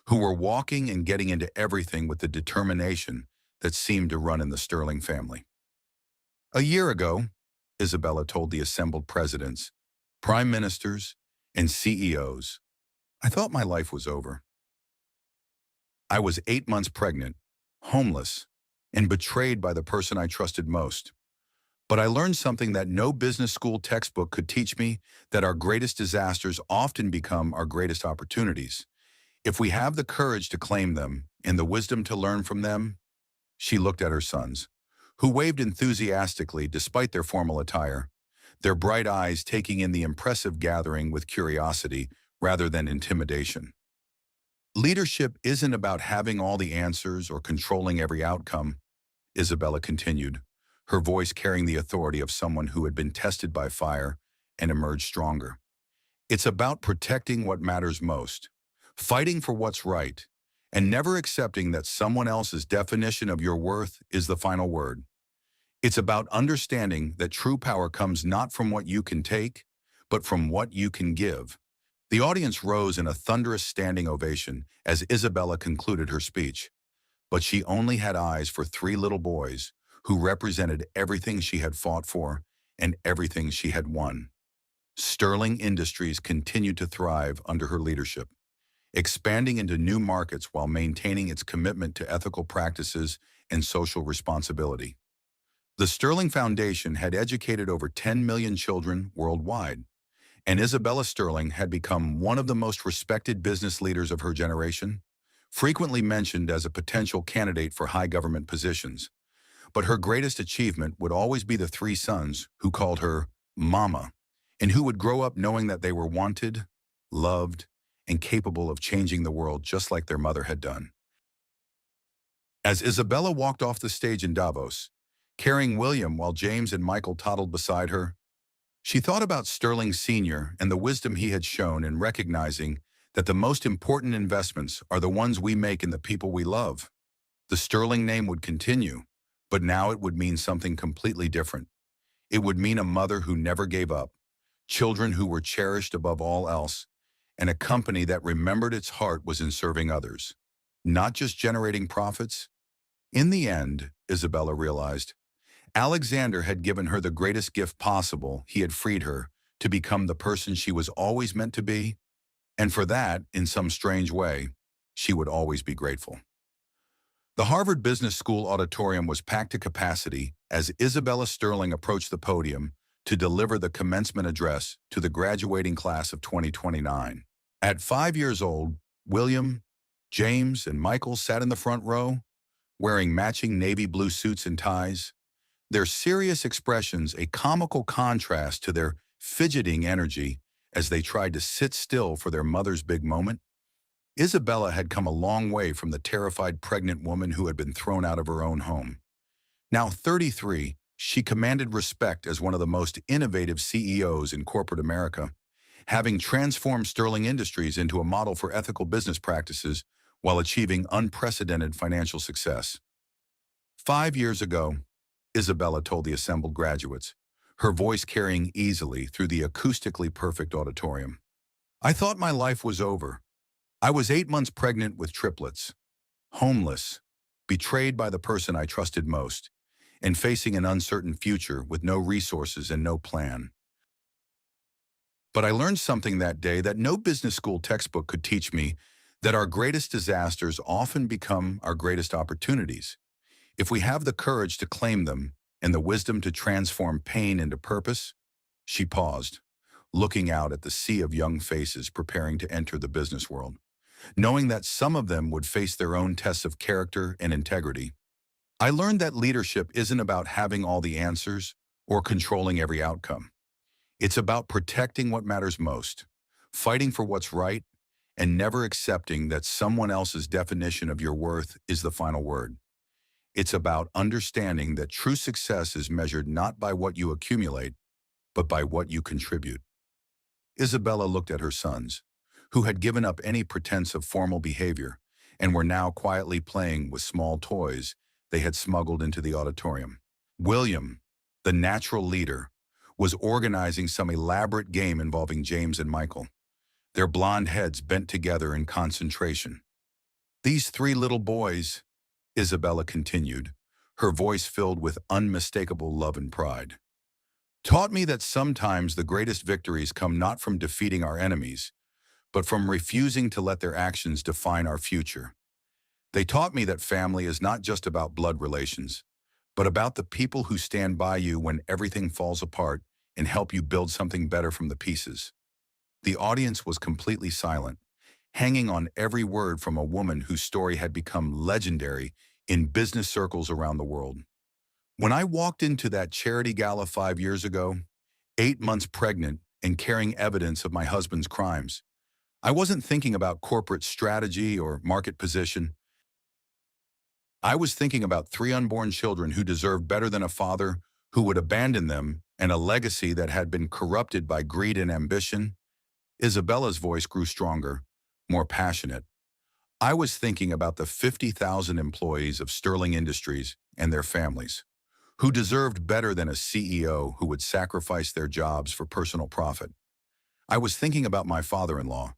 who were walking and getting into everything with the determination that seemed to run in the Sterling family. A year ago, Isabella told the assembled presidents, prime ministers, and CEOs, I thought my life was over. I was 8 months pregnant, homeless, and betrayed by the person I trusted most. But I learned something that no business school textbook could teach me, that our greatest disasters often become our greatest opportunities. If we have the courage to claim them and the wisdom to learn from them. She looked at her sons, who waved enthusiastically despite their formal attire, their bright eyes taking in the impressive gathering with curiosity rather than intimidation. Leadership isn't about having all the answers or controlling every outcome, Isabella continued, her voice carrying the authority of someone who had been tested by fire and emerged stronger. It's about protecting what matters most, fighting for what's right, and never accepting that someone else's definition of your worth is the final word. It's about understanding that true power comes not from what you can take, but from what you can give. The audience rose in a thunderous standing ovation as Isabella concluded her speech, but she only had eyes for 3 little boys who represented everything she had fought for and everything she had won. Sterling Industries continued to thrive under her leadership, expanding into new markets while maintaining its commitment to ethical practices and social responsibility. The Sterling Foundation had educated over 10 million children worldwide, and Isabella Sterling had become one of the most respected business leaders of her generation, frequently mentioned as a potential candidate for high government positions. But her greatest achievement would always be the 3 sons who called her Mama, and who would grow up knowing that they were wanted, loved, and capable of changing the world just like their mother had done. As Isabella walked off the stage in Davos, carrying William while James and Michael toddled beside her, she thought about Sterling Sr. and the wisdom he had shown in recognizing that the most important investments are the ones we make in the people we love. The Sterling name would continue, but now it would mean something completely different. It would mean a mother who never gave up, children who were cherished above all else, and a company that remembered its heart was in serving others, not just generating profits. In the end, Isabella realized, Alexander had given her the greatest gift possible. He had freed her to become the person she was always meant to be, and for that, in some strange way, she would always be grateful. The Harvard Business School auditorium was packed to capacity as Isabella Sterling approached the podium to deliver the commencement address to the graduating class of 2029. At 5 years old, William, James, and Michael sat in the front row, wearing matching navy blue suits and ties, their serious expressions a comical contrast to their fidgeting energy as they tried to sit still for their mother's big moment. Isabella had come a long way from the terrified pregnant woman who had been thrown out of her own home. Now 33, she commanded respect as one of the most innovative CEOs in corporate America, having transformed Sterling Industries into a model for ethical business practices while achieving unprecedented financial success. 5 years ago, Isabella told the assembled graduates, her voice carrying easily through the acoustically perfect auditorium. I thought my life was over. I was 8 months pregnant with triplets, homeless, betrayed by the person I trusted most, and facing an uncertain future with no resources and no plan. But I learned something that day that no business school textbook could teach me, that our greatest disasters often become our greatest opportunities, if we have the courage to claim them and the wisdom to transform pain into purpose. She paused, looking out at the sea of young faces preparing to enter the business world, knowing that some of them would face their own tests of character and integrity. I learned that leadership isn't about having all the answers or controlling every outcome. It's about protecting what matters most, fighting for what's right, and never accepting that someone else's definition of your worth is the final word. It's about understanding that true success is measured not by what you accumulate, but by what you contribute. Isabella looked at her sons, who had given up any pretense of formal behavior and were now quietly playing with small toys they had smuggled into the auditorium. William, the natural leader, was organizing some elaborate game involving James and Michael, their blonde heads bent together in concentration. These three little boys, Isabella continued, her voice filled with unmistakable love and pride, taught me that sometimes the greatest victories come not from defeating our enemies, but from refusing to let their actions define our future. They taught me that family is not just about blood relations, but about the people who stand by you when everything falls apart and help you build something better from the pieces. The audience was completely silent, hanging on every word from a woman whose story had become legendary in business circles around the world. When I walked into that charity gala 5 years ago, 8 months pregnant and carrying evidence of my husband's crimes, I wasn't thinking about corporate strategy or market position. I was thinking about three unborn children who deserved better than a father who would abandon them, and a legacy that had been corrupted by greed and ambition. Isabella's voice grew stronger, more passionate. I was thinking about the 50,000 employees of Sterling Industries and their families, who deserved better than a CEO who would sacrifice their jobs for personal profit. I was thinking about my father-in-law,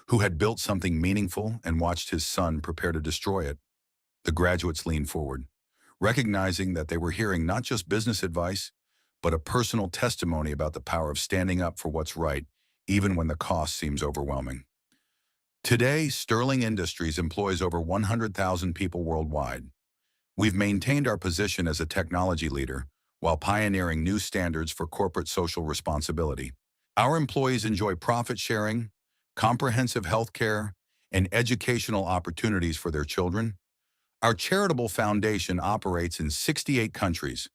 who had built something meaningful and watched his son prepare to destroy it. The graduates leaned forward, recognizing that they were hearing not just business advice, but a personal testimony about the power of standing up for what's right, even when the cost seems overwhelming. Today, Sterling Industries employs over 100,000 people worldwide. We've maintained our position as a technology leader while pioneering new standards for corporate social responsibility. Our employees enjoy profit sharing, comprehensive health care, and educational opportunities for their children. Our charitable foundation operates in 68 countries,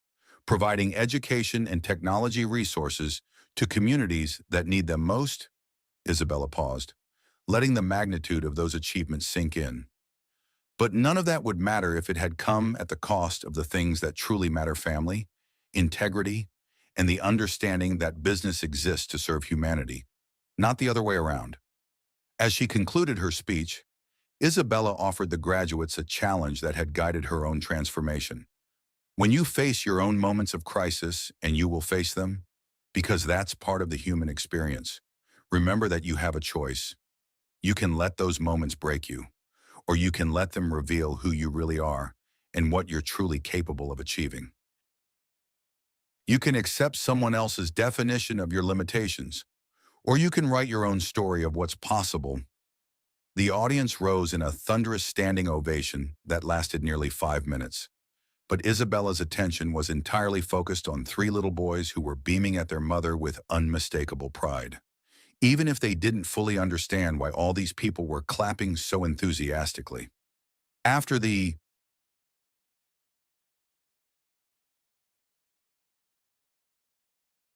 providing education and technology resources to communities that need them most. Isabella paused, letting the magnitude of those achievements sink in. But none of that would matter if it had come at the cost of the things that truly matter: family, integrity, and the understanding that business exists to serve humanity, not the other way around. As she concluded her speech, Isabella offered the graduates a challenge that had guided her own transformation. When you face your own moments of crisis, and you will face them, because that's part of the human experience, remember that you have a choice. You can let those moments break you, or you can let them reveal who you really are and what you're truly capable of achieving. You can accept someone else's definition of your limitations, or you can write your own story of what's possible. The audience rose in a thunderous standing ovation that lasted nearly 5 minutes. But Isabella's attention was entirely focused on three little boys who were beaming at their mother with unmistakable pride, even if they didn't fully understand why all these people were clapping so enthusiastically. After the